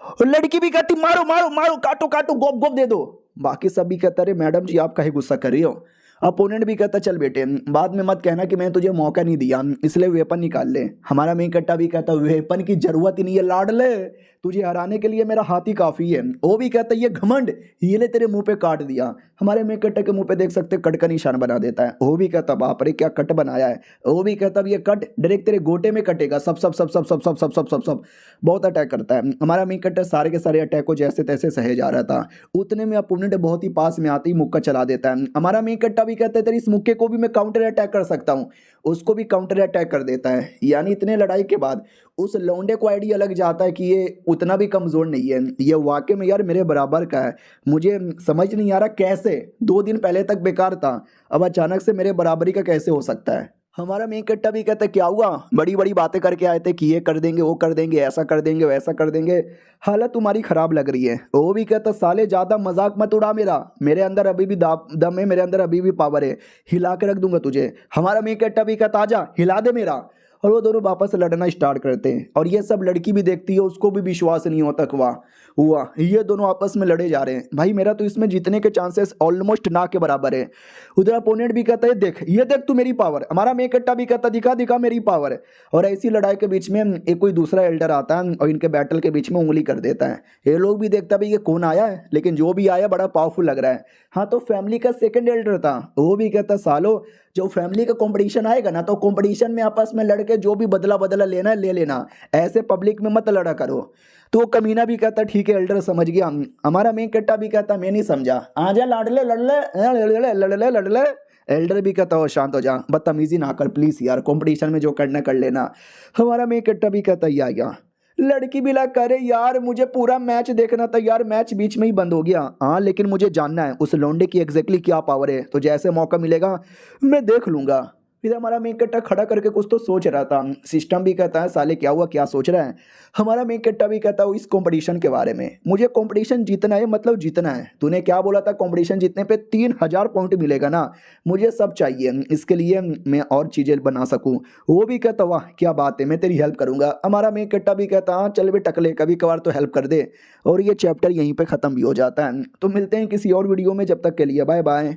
और लड़की भी कहती मारो मारो मारो, काटो काटो, गोप गोप दे दो। बाकी सब भी कहता अरे मैडम जी आप काहे गुस्सा कर रही हो। अपोनेंट भी कहता चल बेटे बाद में मत कहना कि मैंने तुझे मौका नहीं दिया, इसलिए वेपन निकाल ले। हमारा मेन कट्टा भी कहता वेपन की जरूरत ही नहीं है लाड ले, तुझे हराने के लिए मेरा हाथ ही काफी है। वो भी कहता ये घमंड, ये ले तेरे मुंह पे काट दिया। हमारे मेन कट्टे के मुंह पे देख सकते कट का निशान बना देता है। वो भी कहता बाप रे क्या कट बनाया है। वो भी कहता ये कट डायरेक्ट तेरे गोटे में कटेगा, सब सब सब सब सब सब सब सब सब सब बहुत अटैक करता है। हमारा मेन कट्टा सारे के सारे अटैक को जैसे तैसे सहे जा रहा था। उतने में अपोनेंट बहुत ही पास में आते ही मुक्का चला देता है। हमारा मेन कट्टा भी कहता है तेरी इस मुक्के को भी मैं काउंटर अटैक कर सकता हूँ, उसको भी काउंटर अटैक कर देता है। यानी इतने लड़ाई के बाद उस लौंडे को आइडिया लग जाता है कि ये उतना भी कमजोर नहीं है, ये वाकई में यार मेरे बराबर का है। मुझे समझ नहीं आ रहा कैसे 2 दिन पहले तक बेकार था, अब अचानक से मेरे बराबरी का कैसे हो सकता है। हमारा मेन कट्टा भी कहता है क्या हुआ, बड़ी बड़ी बातें करके आए थे कि ये कर देंगे वो कर देंगे, ऐसा कर देंगे वैसा कर देंगे, हालत तुम्हारी खराब लग रही है। वो भी कहता साले ज़्यादा मजाक मत उड़ा मेरे अंदर अभी भी दम है, मेरे अंदर अभी भी पावर है, हिला के रख दूंगा तुझे। हमारा मेन कट्टा भी कहता आजा हिला दे मेरा। और वो दोनों वापस लड़ना स्टार्ट करते हैं और ये सब लड़की भी देखती है, उसको भी विश्वास नहीं होता कि वाह हुआ ये दोनों आपस में लड़े जा रहे हैं। भाई मेरा तो इसमें जीतने के चांसेस ऑलमोस्ट ना के बराबर है। उधर अपोनेंट भी कहता है देख ये देख तू मेरी पावर। हमारा मेन कट्टा भी कहता दिखा दिखा मेरी पावर। और ऐसी लड़ाई के बीच में एक कोई दूसरा एल्डर आता है और इनके बैटल के बीच में उंगली कर देता है। ये लोग भी देखता भाई ये कौन आया है, लेकिन जो भी आया बड़ा पावरफुल लग रहा है। हाँ तो फैमिली का सेकंड एल्डर था, वो भी कहता सालो जो फैमिली का कंपटीशन आएगा ना तो कंपटीशन में आपस में लड़के जो भी बदला बदला लेना है ले लेना, ऐसे पब्लिक में मत लड़ा करो। तो कमीना भी कहता ठीक है एल्डर समझ गया। हमारा मेन कट्टा भी कहता मैं नहीं समझा, आजा लाडले लड़ले लड़ले लड़ले। एल्डर भी कहता हो शांत हो जा, बदतमीजी ना कर प्लीज यार, कंपटीशन में जो करना कर लेना। हमारा मेन कट्टा भी कहता या लड़की भी ला करे यार मुझे पूरा मैच देखना था यार, मैच बीच में ही बंद हो गया। हाँ लेकिन मुझे जानना है उस लौंडे की एग्जैक्टली क्या पावर है, तो जैसे मौका मिलेगा मैं देख लूंगा। फिर हमारा मेन कट्टा खड़ा करके कुछ तो सोच रहा था। सिस्टम भी कहता है साले क्या हुआ, क्या सोच रहा है। हमारा मेन कट्टा भी कहता है इस कंपटीशन के बारे में, मुझे कंपटीशन जीतना है, मतलब जीतना है। तूने क्या बोला था, कंपटीशन जीतने पे 3000 पॉइंट मिलेगा ना, मुझे सब चाहिए, इसके लिए मैं और चीज़ें बना सकूँ। वो भी कहता वाह क्या बात है, मैं तेरी हेल्प करूँगा। हमारा मेन कट्टा भी कहता हाँ चल बे टकले, कभी कभार तो हेल्प कर दे। और ये चैप्टर यहीं पर ख़त्म भी हो जाता है। तो मिलते हैं किसी और वीडियो में, जब तक के लिए बाय बाय।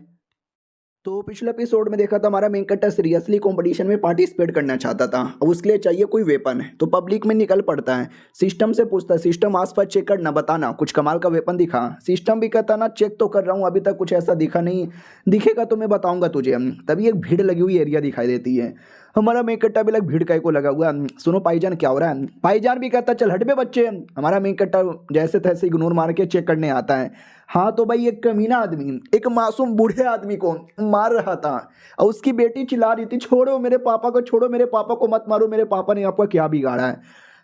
तो पिछले एपिसोड में देखा था हमारा मेन कट्टा सीरियसली कंपटीशन में पार्टिसिपेट करना चाहता था। अब उसके लिए चाहिए कोई वेपन, तो पब्लिक में निकल पड़ता है। सिस्टम से पूछता है, सिस्टम आसपास चेक करना, बताना कुछ कमाल का वेपन दिखा। सिस्टम भी कहता ना चेक तो कर रहा हूँ, अभी तक कुछ ऐसा दिखा नहीं, दिखेगा तो मैं बताऊंगा तुझे। तभी एक भीड़ लगी हुई एरिया दिखाई देती है। हमारा मेन कट्टा भी लग भीड़ काय को लगा हुआ, सुनो भाईजान क्या हो रहा है। भाईजान भी कहता चल हट बे बच्चे। हमारा मेन कट्टा जैसे तैसे इग्नोर मार के चेक करने आता है। हाँ तो भाई एक कमीना आदमी एक मासूम बूढ़े आदमी को मार रहा था और उसकी बेटी चिल्ला रही थी छोड़ो मेरे पापा को, छोड़ो मेरे पापा को मत मारो, मेरे पापा ने आपका क्या बिगाड़ा है।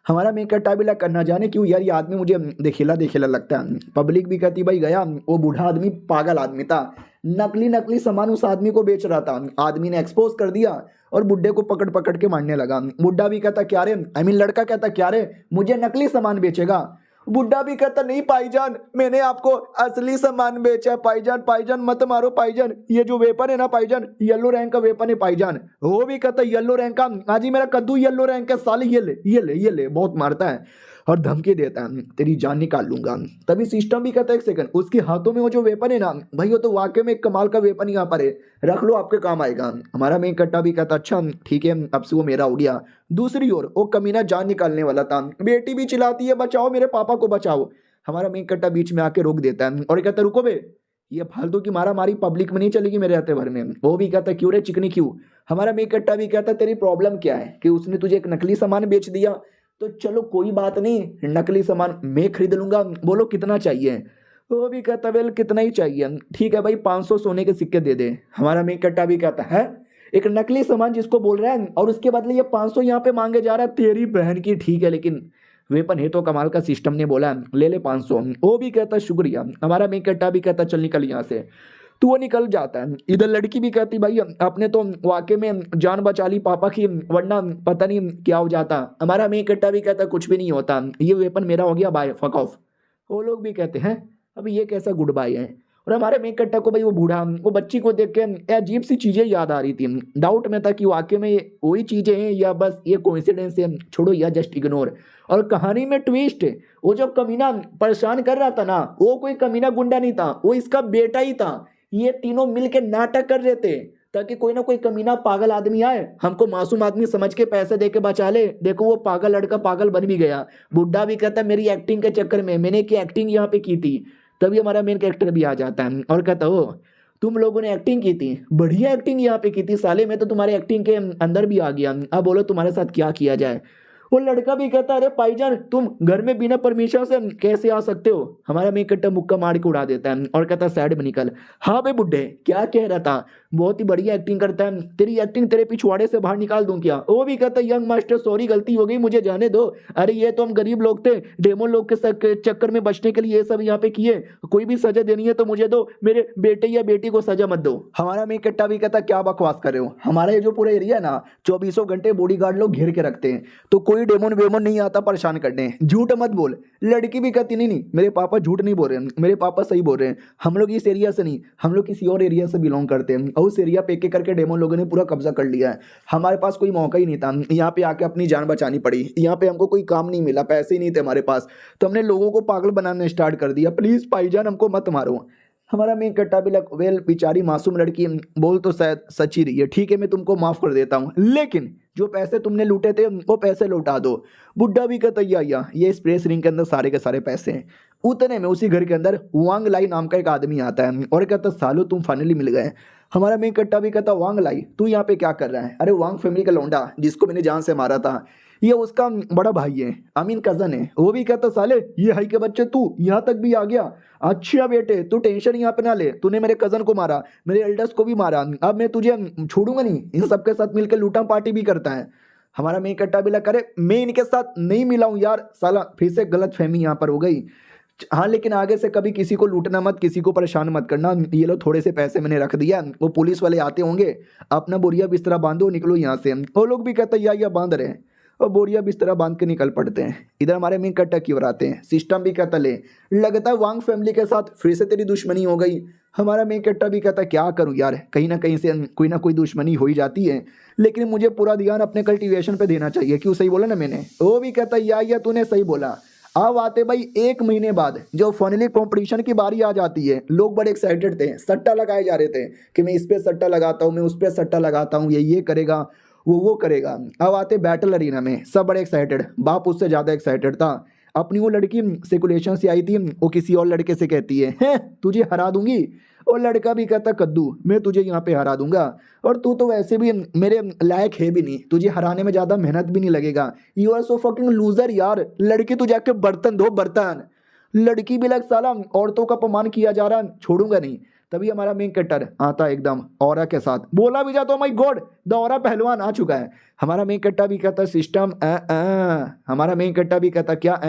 हमारा मेन कट्टा भी लग करना जाने क्यों यार, ये आदमी मुझे देखिला देखिला लगता है। पब्लिक भी कहती भाई गया वो बूढ़ा आदमी पागल आदमी था, नकली नकली सामान उस आदमी को बेच रहा था। आदमी ने एक्सपोज कर दिया और बुड्ढे को पकड़ पकड़ के मारने लगा। बुड्ढा भी कहता क्या रे, आई मीन लड़का कहता क्या रे, मुझे नकली सामान बेचेगा। बुड्ढा भी कहता नहीं भाईजान, मैंने आपको असली सामान बेचा है भाईजान, भाईजान मत मारो भाईजान, ये जो वेपन है ना भाईजान, येलो रैंक का वेपन है भाईजान। वो भी कहता येलो रैंक का, आज ही मेरा कद्दू येलो रैंक का, साले ये ले ये ले ये ले, बहुत मारता है और धमकी देता है तेरी जान निकाल लूंगा। तभी सिस्टम भी कहता है एक सेकंड, उसके हाथों में वो जो वेपन है ना भाई, वो तो वाकई में एक कमाल का वेपन यहाँ पर है, रख लो आपके काम आएगा। हमारा मेन कट्टा भी कहता अच्छा ठीक है, अब से वो मेरा हो गया। दूसरी ओर वो कमीना जान निकालने वाला था, बेटी भी चिल्लाती है बचाओ मेरे पापा को बचाओ। हमारा मेन कट्टा बीच में आके रोक देता है और कहता रुको बे, ये फालतू की मारा मारी पब्लिक में नहीं चलेगी मेरे हत्ते भर में। वो भी कहता क्यों रे चिकनी क्यों। हमारा मेन कट्टा भी कहता तेरी प्रॉब्लम क्या है कि उसने तुझे एक नकली सामान बेच दिया, तो चलो कोई बात नहीं, नकली सामान मैं खरीद लूंगा, बोलो कितना चाहिए। वो भी कहता वेल कितना ही चाहिए, ठीक है भाई 500 सोने के सिक्के दे दे। हमारा मेन कट्टा भी कहता है एक नकली सामान जिसको बोल रहा है और उसके बदले ये 500 यहाँ पे मांगे जा रहा है, तेरी बहन की, ठीक है लेकिन वेपन है तो कमाल का, सिस्टम ने बोला ले ले 500। वो भी कहता शुक्रिया। हमारा मेन कट्टा भी कहता चल निकल यहाँ से। तो वो निकल जाता है। इधर लड़की भी कहती भाई आपने तो वाकई में जान बचा ली पापा की, वरना पता नहीं क्या हो जाता। हमारा मेन कट्टा भी कहता कुछ भी नहीं होता, ये वेपन मेरा हो गया, बाय फक ऑफ। वो लोग भी कहते हैं अभी ये कैसा गुड बाय है। और हमारे मेन कट्टा को भाई वो बूढ़ा वो बच्ची को देख के अजीब सी चीजें याद आ रही थी। डाउट में था कि वाकई में वही चीजें हैं या बस ये कोइंसिडेंस है, छोड़ो या जस्ट इग्नोर। और कहानी में ट्विस्ट, वो जो कमीना परेशान कर रहा था ना, वो कोई कमीना गुंडा नहीं था, वो इसका बेटा ही था। ये तीनों मिलके नाटक कर रहे थे ताकि कोई ना कोई कमीना पागल आदमी आए, हमको मासूम आदमी समझ के पैसे दे के बचा ले। देखो वो पागल लड़का पागल बन भी गया। बुड्ढा भी कहता मेरी एक्टिंग के चक्कर में मैंने की एक्टिंग यहाँ पे की थी। तभी हमारा मेन कैरेक्टर भी आ जाता है और कहता हो तुम लोगों ने एक्टिंग की थी, बढ़िया एक्टिंग यहाँ पे की थी साले, मैं तो तुम्हारे एक्टिंग के अंदर भी आ गया, अब बोलो तुम्हारे साथ क्या किया जाए। वो लड़का भी कहता अरे भाईजान तुम घर में बिना परमिशन से कैसे आ सकते हो। हमारा मेन कट्टा मुक्का मार के उड़ा देता है और कहता साइड में निकल। हाँ भाई बुड्ढे क्या कह रहा था, बहुत ही बढ़िया एक्टिंग करता है, तेरी एक्टिंग तेरे पिछवाड़े से बाहर निकाल दूं क्या। वो भी कहता यंग मास्टर सॉरी गलती हो गई, मुझे जाने दो। अरे ये तो हम गरीब लोग थे, डेमो लोग के चक्कर में बचने के लिए ये सब यहाँ पे किए, कोई भी सजा देनी है तो मुझे दो, मेरे बेटे या बेटी को सजा मत दो। हमारा मेन कट्टा भी कहता क्या बकवास कर रहे हो, हमारा ये जो पूरा एरिया है ना 24 घंटे बॉडीगार्ड लोग घेर के रखते हैं, तो कोई डेमन वेमन नहीं आता परेशान करने, झूठ मत बोल। लड़की भी कहती नहीं नहीं मेरे पापा झूठ नहीं बोल रहे हैं, मेरे पापा सही बोल रहे हैं, हम लोग इस एरिया से नहीं, हम लोग किसी और एरिया से बिलोंग करते हैं और उस एरिया पे एक करके डेमन लोगों ने पूरा कब्जा कर लिया है, हमारे पास कोई मौका ही नहीं था, यहाँ पे आके अपनी जान बचानी पड़ी, यहाँ पे हमको कोई काम नहीं मिला, पैसे ही नहीं थे हमारे पास, तो हमने लोगों को पागल बनाना स्टार्ट कर दिया, प्लीज भाईजान हमको मत मारो। हमारा मेन कट्टा भी लग वेल बेचारी मासूम लड़की बोल तो शायद सच ही रही है, ठीक है मैं तुमको माफ कर देता हूँ, लेकिन जो पैसे तुमने लूटे थे वो पैसे लौटा दो। बुड्ढा भी कहता ये स्प्रेस रिंग के अंदर सारे के सारे पैसे हैं। उतने में उसी घर के अंदर वांग लाई नाम का एक आदमी आता है और कहता सालो तुम फाइनली मिल गए। हमारा मेन कट्टा भी कहता वांग लाई तू यहाँ पे क्या कर रहा है। अरे वांग फैमिली का लौंडा जिसको मैंने जान से मारा था, ये उसका बड़ा भाई है, आई मीन कजन है। वो भी कहता साले ये हाई के बच्चे तू यहाँ तक भी आ गया, अच्छा बेटे तू टेंशन यहाँ पे ना ले, तूने मेरे कजन को मारा, मेरे एल्डर्स को भी मारा, अब मैं तुझे छोड़ूंगा नहीं, इन सबके साथ मिलकर लूटा पार्टी भी करता है। हमारा मेन कट्टा भी लग करे मैं इनके साथ नहीं मिला हूँ यार, साला फिर से गलत फहमी यहाँ पर हो गई। हाँ लेकिन आगे से कभी किसी को लूटना मत, किसी को परेशान मत करना। ये लो थोड़े से पैसे मैंने रख दिया, वो पुलिस वाले आते होंगे, अपना बोरिया बिस्तरा बांधो, निकलो यहाँ से। वो लोग भी कहते हैं या बांध रहे हैं, और बोरिया बिस्तरा बांध के निकल पड़ते हैं। इधर हमारे मेन कट्टा की ओर आते हैं। सिस्टम भी कहता ले, लगता है वांग फैमिली के साथ फिर से तेरी दुश्मनी हो गई। हमारा मेन कट्टा भी कहता क्या करूँ यार, कहीं ना कहीं से कोई ना कोई दुश्मनी हो ही जाती है, लेकिन मुझे पूरा ध्यान अपने कल्टीवेशन पे देना चाहिए। क्यों, सही बोला ना मैंने। वो भी कहता या तूने सही बोला। अब आते भाई 1 महीने बाद जो फाइनली कंपटीशन की बारी आ जाती है, लोग बड़े एक्साइटेड थे, सट्टा लगाए जा रहे थे कि मैं इस पे सट्टा लगाता हूँ, मैं उस पे सट्टा लगाता हूँ, ये करेगा वो करेगा। अब आते बैटल अरीना में, सब बड़े एक्साइटेड, बाप उससे ज़्यादा एक्साइटेड था। अपनी वो लड़की सेकुलेशन से आई थी, वो किसी और लड़के से कहती है तुझे हरा दूंगी, और लड़का भी कहता कद्दू मैं तुझे यहाँ पे हरा दूंगा, और तू तो वैसे भी मेरे लायक है भी नहीं, तुझे हराने में ज़्यादा मेहनत भी नहीं लगेगा, you are so fucking loser यार। लड़की तू जाके बर्तन धो बर्तन। लड़की भी लग साला औरतों का अपमान किया जा रहा, छोड़ूंगा नहीं। तभी हमारा मेन कट्टर आता एकदम ऑरा के साथ, बोला भी जाता, माय गॉड द ऑरा पहलवान आ चुका है। हमारा मेन कट्टा भी कहता सिस्टम हमारा मेन कट्टा भी कहता क्या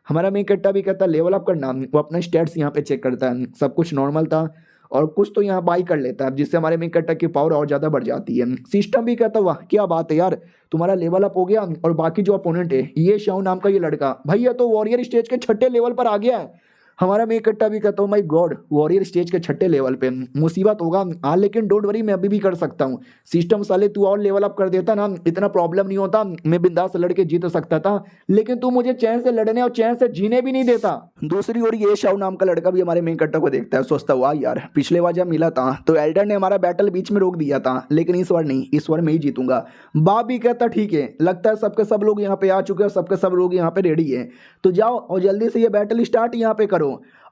हमारा मेन कट्टा भी कहता लेवल अप करना। वो अपना स्टेट्स यहाँ पे चेक करता है, सब कुछ नॉर्मल था और कुछ तो यहाँ बाई कर लेता है, जिससे हमारे मेन कट्टा की पावर और ज़्यादा बढ़ जाती है। सिस्टम भी कहता वाह क्या बात है यार, तुम्हारा लेवल अप हो गया। और बाकी जो अपोनेंट है ये शाओ नाम का ये लड़का, भैया तो वॉरियर स्टेज के 6ठे लेवल पर आ गया है। हमारा मेन कट्टा भी कहता हूँ माय गॉड वॉरियर स्टेज के 6ठे लेवल पे, मुसीबत होगा। हाँ लेकिन डोंट वरी, मैं अभी भी कर सकता हूँ। सिस्टम साले तू और लेवल अप कर देता ना, इतना प्रॉब्लम नहीं होता, मैं बिंदास लड़के जीत सकता था, लेकिन तू मुझे चैन से लड़ने और चैन से जीने भी नहीं देता। दूसरी ओर ये शाओ नाम का लड़का भी हमारे मेन कट्टा को देखता है, सोचता हुआ यार पिछले बार जब मिला था तो एल्डर ने हमारा बैटल बीच में रोक दिया था, लेकिन इस बार नहीं, इस बार मैं ही जीतूंगा। बाप भी कहता ठीक है, लगता है सबके सब लोग यहाँ पे आ चुके हैं, सबके सब लोग यहाँ पे रेडी है, तो जाओ और जल्दी से ये बैटल स्टार्ट यहाँ पे करो।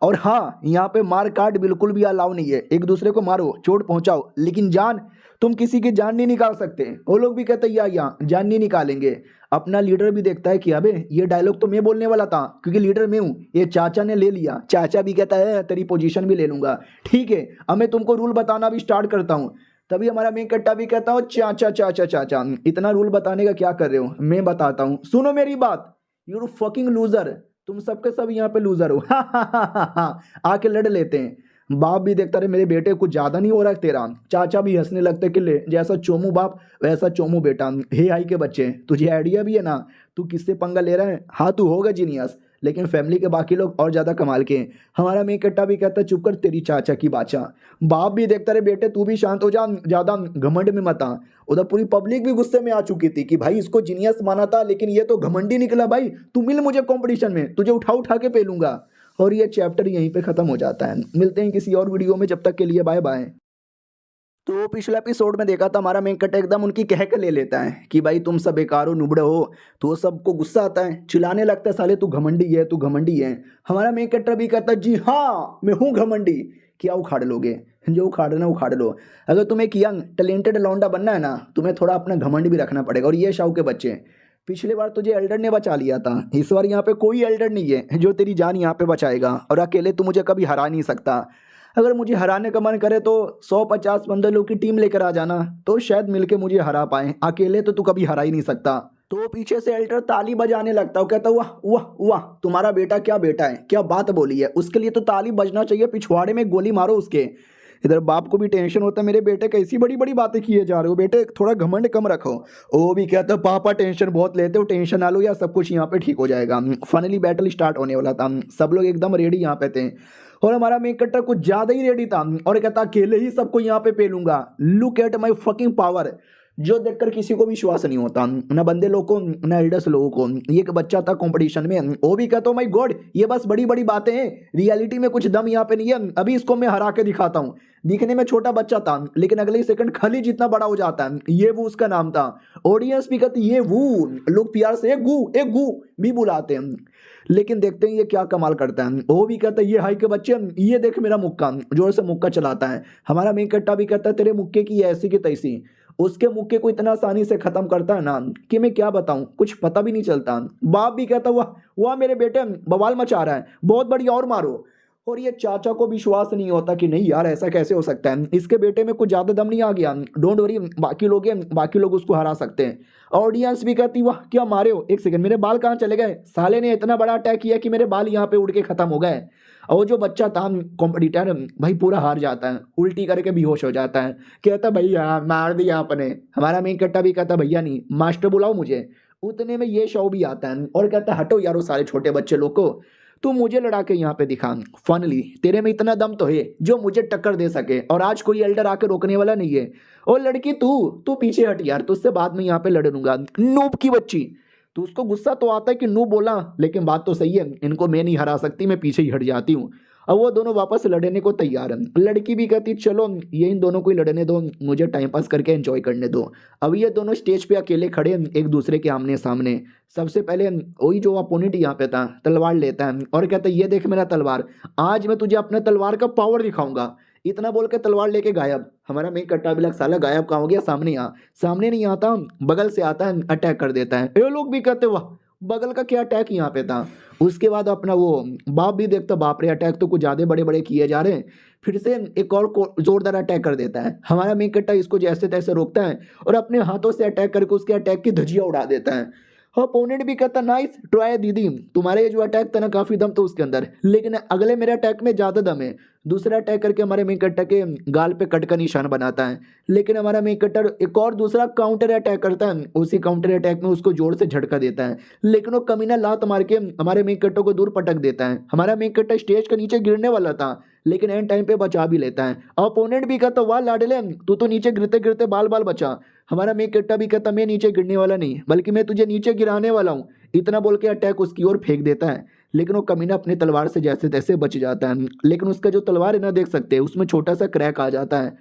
और हाँ यहाँ पे मार काट बिल्कुल भी अलाउ नहीं है, एक दूसरे को मारो चोट पहुंचाओ, लेकिन जान तुम किसी की जान नहीं निकाल सकते। वो लोग भी कहते हैं या जान नहीं निकालेंगे। अपना लीडर भी देखता है कि अबे ये डायलॉग तो मैं बोलने वाला था, क्योंकि लीडर मैं हूँ, ये चाचा ने ले लिया। चाचा भी कहता है तेरी पोजीशन भी ले लूंगा, ठीक है अब मैं तुमको रूल बताना भी स्टार्ट करता हूँ। तभी हमारा मेन कट्टा भी कहता हूँ चाचा चाचा चाचा इतना रूल बताने का क्या कर रहे हो, मैं बताता हूँ, सुनो मेरी बात, यू फकिंग लूजर, तुम सबके सब यहाँ पे लूजर हो आके लड़ लेते हैं। बाप भी देखता रहे मेरे बेटे कुछ ज्यादा नहीं हो रहा है तेरा। चाचा भी हंसने लगते कि ले जैसा चोमू बाप वैसा चोमू बेटा। हे आई के बच्चे तुझे आइडिया भी है ना, तू किससे पंगा ले रहा है। हाँ तू होगा जीनियस, लेकिन फैमिली के बाकी लोग और ज्यादा कमाल के हैं। हमारा मेन कट्टा भी कहता है चुप कर तेरी चाचा की बाचा। बाप भी देखता रहे बेटे तू भी शांत हो जा, ज्यादा घमंड में मत आ। उधर पूरी पब्लिक भी गुस्से में आ चुकी थी कि भाई इसको जीनियस माना था, लेकिन ये तो घमंडी निकला। भाई तू मिल मुझे कंपटीशन में, तुझे उठा उठा के पेलूंगा। और ये चैप्टर यहीं पे खत्म हो जाता है। मिलते हैं किसी और वीडियो में, जब तक के लिए बाय बाय। तो पिछले एपिसोड में देखा था हमारा मेन कट्टा एकदम उनकी कह के ले लेता है कि भाई तुम सब बेकार हो, नुबड़े हो, तो सबको गुस्सा आता है, चिल्लाने लगता है साले तू घमंडी है, तू घमंडी है। हमारा मेन कट्टा भी कहता है जी हाँ मैं हूँ घमंडी। क्या उखाड़ लोगे, जो उखाड़ना उखाड़ लो। अगर तुम्हें एक यंग टैलेंटेड लौंडा बनना है ना, तुम्हें थोड़ा अपना घमंड भी रखना पड़ेगा। और ये शाऊ के बच्चे, पिछली बार तुझे एल्डर ने बचा लिया था, इस बार यहाँ पे कोई एल्डर नहीं है जो तेरी जान यहाँ पे बचाएगा, और अकेले तू मुझे कभी हरा नहीं सकता। अगर मुझे हराने का मन करे तो 150 बंदे लोग की टीम लेकर आ जाना, तो शायद मिलके मुझे हरा पाए, अकेले तो तू कभी हरा ही नहीं सकता। तो पीछे से एल्डर ताली बजाने लगता है, कहता वाह वाह वाह तुम्हारा बेटा क्या बेटा है, क्या बात बोली है, उसके लिए तो ताली बजना चाहिए, पिछवाड़े में गोली मारो उसके। इधर बाप को भी टेंशन होता है, मेरे बेटे कैसी बड़ी बड़ी बातें किए जा रहे हो, बेटे थोड़ा घमंड कम रखो। वो भी कहता पापा टेंशन बहुत लेते हो, टेंशन ना लो या सब कुछ यहाँ पे ठीक हो जाएगा। फाइनली बैटल स्टार्ट होने वाला था, सब लोग एकदम रेडी यहाँ पे थे, और हमारा मेन कट्टा कुछ ज्यादा ही रेडी था, और कहता अकेले ही सबको यहाँ पे पेलूंगा, look at my fucking power. जो देखकर किसी को विश्वास नहीं होता, ना बंदे लोग को ना एल्डर्स लोगों को। ये एक बच्चा था कंपटीशन में, वो भी कहता माय गॉड ये बस बड़ी बड़ी बातें हैं, रियलिटी में कुछ दम यहाँ पे नहीं है, अभी इसको मैं हरा के दिखाता हूँ। दिखने में छोटा बच्चा था, लेकिन अगले ही सेकंड खली जितना बड़ा हो जाता है। ये वो उसका नाम था। ऑडियंस भी कहती ये वो, लोग प्यार से एक गू भी बुलाते हैं। लेकिन देखते हैं ये क्या कमाल करता है। वो भी कहता है ये हाई के बच्चे, ये देख मेरा मुक्का, जोर से मुक्का चलाता है। हमारा मेन कट्टा भी कहता है तेरे मुक्के की ऐसी की तैसी, उसके मुक्के को इतना आसानी से खत्म करता है ना कि मैं क्या बताऊं, कुछ पता भी नहीं चलता। बाप भी कहता वाह वाह मेरे बेटे बवाल मचा रहा है, बहुत बढ़िया और मारो। और ये चाचा को विश्वास नहीं होता कि नहीं यार ऐसा कैसे हो सकता है, इसके बेटे में कुछ ज़्यादा दम नहीं आ गया, डोंट वरी बाकी लोग हैं, बाकी लोग उसको हरा सकते हैं। ऑडियंस भी कहती वाह क्या मारे हो, एक सेकंड मेरे बाल कहाँ चले गए, साले ने इतना बड़ा अटैक किया कि मेरे बाल यहाँ पे उड़ के खत्म हो गए। और वो जो बच्चा था कॉम्पिटिटर भाई पूरा हार जाता है, उल्टी करके बेहोश हो जाता है, कहता भैया मार दिया आपने। हमारा मेन कट्टा भी कहता भैया नहीं मास्टर बुलाओ मुझे। उतने में ये शो भी आता है और कहता हटो यार वो सारे छोटे बच्चे लोग को, तू मुझे लड़ा के यहाँ पे दिखा, फाइनली तेरे में इतना दम तो है जो मुझे टक्कर दे सके, और आज कोई एल्डर आके रोकने वाला नहीं है। और लड़की तू तू पीछे हट यार, तुझसे बाद में यहाँ पे लड़ लूंगा, नूब की बच्ची। तो उसको गुस्सा तो आता है कि नूब बोला, लेकिन बात तो सही है, इनको मैं नहीं हरा सकती, मैं पीछे ही हट जाती हूँ। अब वो दोनों वापस लड़ने को तैयार हैं। लड़की भी कहती चलो ये इन दोनों को ही लड़ने दो, मुझे टाइम पास करके एंजॉय करने दो। अब ये दोनों स्टेज पे अकेले खड़े हैं एक दूसरे के आमने सामने। सबसे पहले वही जो अपोनेंट यहाँ पे था तलवार लेता है और कहता है ये देख मेरा तलवार, आज मैं तुझे अपने तलवार का पावर दिखाऊंगा। इतना बोल के तलवार लेके गायब। हमारा मेन कट्टा भी लग साला गायब कहाँ हो गया, सामने आ, सामने नहीं आता, बगल से आता है, अटैक कर देता है। ये लोग भी कहते वाह बगल का क्या अटैक यहाँ पे था। उसके बाद अपना वो बाप भी देखता बाप रे अटैक तो कुछ ज्यादा बड़े बड़े किए जा रहे हैं, फिर से एक और जोरदार अटैक कर देता है। हमारा मेन कट्टा इसको जैसे तैसे रोकता है और अपने हाथों से अटैक करके उसके अटैक की धज्जियां उड़ा देता है। अपोनेंट भी कहता नाइस ट्राई दीदी, तुम्हारे ये जो अटैक था ना काफी दम तो उसके अंदर, लेकिन अगले मेरे अटैक में ज्यादा दम है। दूसरा अटैक करके हमारे मेन कट्टा के गाल पे कट का निशान बनाता है, लेकिन हमारा मेन कट्टर एक और दूसरा काउंटर अटैक करता है, उसी काउंटर अटैक में उसको जोर से झटका देता है, लेकिन वो कमीना लात मार के हमारे मेन कट्टों को दूर पटक देता है। हमारा मेन कट्टा स्टेज के नीचे गिरने वाला था, लेकिन एंड टाइम पे बचा भी लेता है। अपोनेंट भी कहता वाह लाडले तू तो नीचे गिरते गिरते बाल बाल बचा। हमारा मेन कट्टा भी कहता मैं नीचे गिरने वाला नहीं बल्कि मैं तुझे नीचे गिराने वाला हूँ। इतना बोल के अटैक उसकी ओर फेंक देता है, लेकिन वो कमीना अपनी तलवार से जैसे तैसे बच जाता है। लेकिन उसका जो तलवार है ना देख सकते हैं उसमें छोटा सा क्रैक आ जाता है।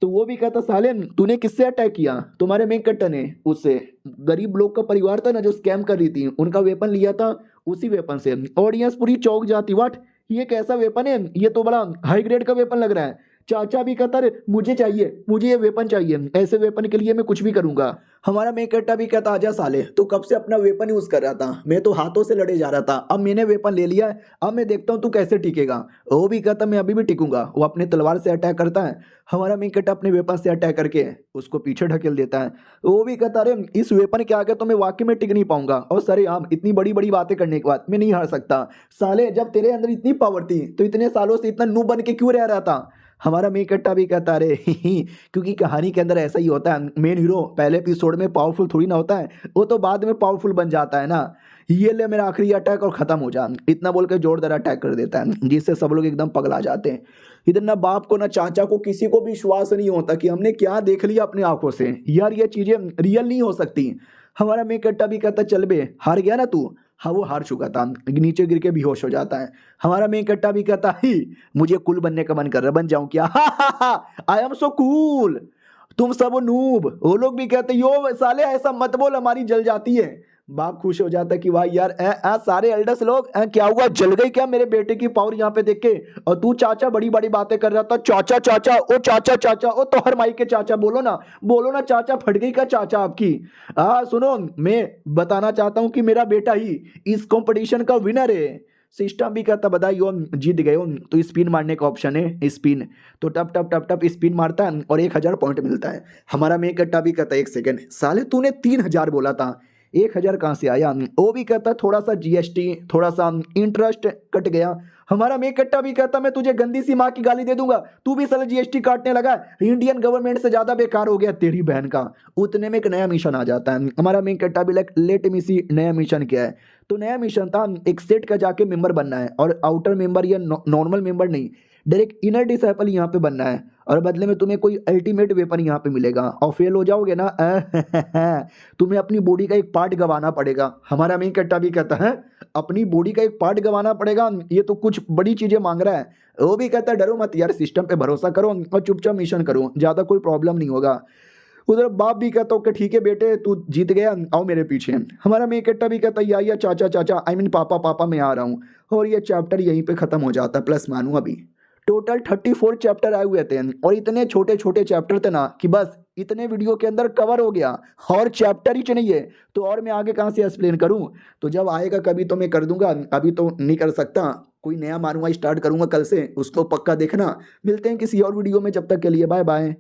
तो वो भी कहता साले तूने किससे अटैक किया, तुम्हारे मेन कट्टा ने उससे, गरीब लोग का परिवार था ना जो स्कैम कर रही थी उनका वेपन लिया था, उसी वेपन से। ऑडियंस पूरी चौंक जाती, व्हाट ये कैसा वेपन है, ये तो बड़ा हाई ग्रेड का वेपन लग रहा है। चाचा भी कहता रे मुझे चाहिए, मुझे ये वेपन चाहिए, ऐसे वेपन के लिए मैं कुछ भी करूंगा। हमारा मेन कट्टा भी कहता आजा साले तू कब से अपना वेपन यूज कर रहा था, मैं तो हाथों से लड़े जा रहा था, अब मैंने वेपन ले लिया है, अब मैं देखता हूँ तू कैसे टिकेगा। वो भी कहता मैं अभी भी टिकूंगा। वो अपने तलवार से अटैक करता है, हमारा मेन कट्टा अपने वेपन से अटैक करके उसको पीछे ढकेल देता है। वो भी कहता अरे इस वेपन के आगे तो मैं वाकई में टिक नहीं पाऊंगा, और सरे आम इतनी बड़ी बड़ी बातें करने के बाद मैं नहीं हार सकता। साले जब तेरे अंदर इतनी पावर थी तो इतने सालों से इतना नूब बन के क्यों रह रहा था। हमारा मेन कट्टा भी कहता अरे क्योंकि कहानी के अंदर ऐसा ही होता है, मेन हीरो पहले एपिसोड में पावरफुल थोड़ी ना होता है, वो तो बाद में पावरफुल बन जाता है ना। ये ले मेरा आखिरी अटैक और खत्म हो जा, इतना बोल के जोरदार अटैक कर देता है जिससे सब लोग एकदम पगला जाते हैं। इधर ना बाप को ना चाचा को किसी को भी विश्वास नहीं होता कि हमने क्या देख लिया अपनी आंखों से, यार ये चीजें रियल नहीं हो सकती। हमारा मेन कट्टा भी कहता चल बे हार गया ना तू, हाँ वो हार चुका था, नीचे गिर के बेहोश हो जाता है। हमारा मेन कट्टा भी कहता ही मुझे कूल बनने का मन कर रहा, बन जाऊं क्या, आई एम सो कूल, तुम सब नूब। वो लोग भी कहते यो साले ऐसा मत बोल हमारी जल जाती है। बाप खुश हो जाता है कि भाई यार सारे एल्डर्स लोग क्या हुआ जल गई क्या मेरे बेटे की पावर यहाँ पे देख के, और तू चाचा बड़ी बड़ी बातें कर रहा था, चाचा चाचा ओ चाचा चाचा ओ तो हर माई के चाचा बोलो ना चाचा, फट गई क्या चाचा आपकी। सुनो मैं बताना चाहता हूँ कि मेरा बेटा ही इस कंपटीशन का विनर है। सिस्टम भी कहता बधाई हो जीत गए हो, तो स्पिन मारने का ऑप्शन है स्पिन, तो टप टप टप टप स्पिन मारता है और 1000 पॉइंट मिलता है। हमारा मेन कट्टा भी कहता है एक सेकेंड साले तूने 3000 बोला था, 1000 कहाँ से आया। वो भी कहता थोड़ा सा जीएसटी थोड़ा सा इंटरेस्ट कट गया। हमारा मेन कट्टा भी कहता मैं तुझे गंदी सी माँ की गाली दे दूंगा, तू भी साला जीएसटी काटने लगा, इंडियन गवर्नमेंट से ज्यादा बेकार हो गया तेरी बहन का। उतने में एक नया मिशन आ जाता है। हमारा मेन कट्टा भी लाइक लेट मी सी नया मिशन क्या है, तो नया मिशन था एक सेट का जाके मेंबर बनना है, और आउटर मेंबर या नॉर्मल मेंबर नहीं डायरेक्ट इनर डिसाइपल यहाँ पे बनना है, और बदले में तुम्हें कोई अल्टीमेट वेपन यहाँ पे मिलेगा, और फेल हो जाओगे ना तुम्हें अपनी बॉडी का एक पार्ट गंवाना पड़ेगा। हमारा मेन कट्टा भी कहता है अपनी बॉडी का एक पार्ट गंवाना पड़ेगा, ये तो कुछ बड़ी चीजें मांग रहा है। वो भी कहता है डरो मत यार, सिस्टम पे भरोसा करो और चुपचाप मिशन करो, ज्यादा कोई प्रॉब्लम नहीं होगा। उधर बाप भी कहता हो कि ठीक है बेटे तू जीत गया, आओ मेरे पीछे। हमारा मेन कट्टा भी कहता या चाचा चाचा आई मीन पापा पापा मैं आ रहा हूँ, और ये चैप्टर यहीं पे खत्म हो जाता है, प्लस मानू अभी टोटल 34 चैप्टर आए हुए थे और इतने छोटे छोटे चैप्टर थे ना कि बस इतने वीडियो के अंदर कवर हो गया और चैप्टर ही नहीं है तो और मैं आगे कहाँ से एक्सप्लेन करूँ। तो जब आएगा कभी तो मैं कर दूंगा, अभी तो नहीं कर सकता। कोई नया मानूंगा स्टार्ट करूंगा कल से, उसको पक्का देखना। मिलते हैं किसी और वीडियो में, जब तक के लिए बाय बाय।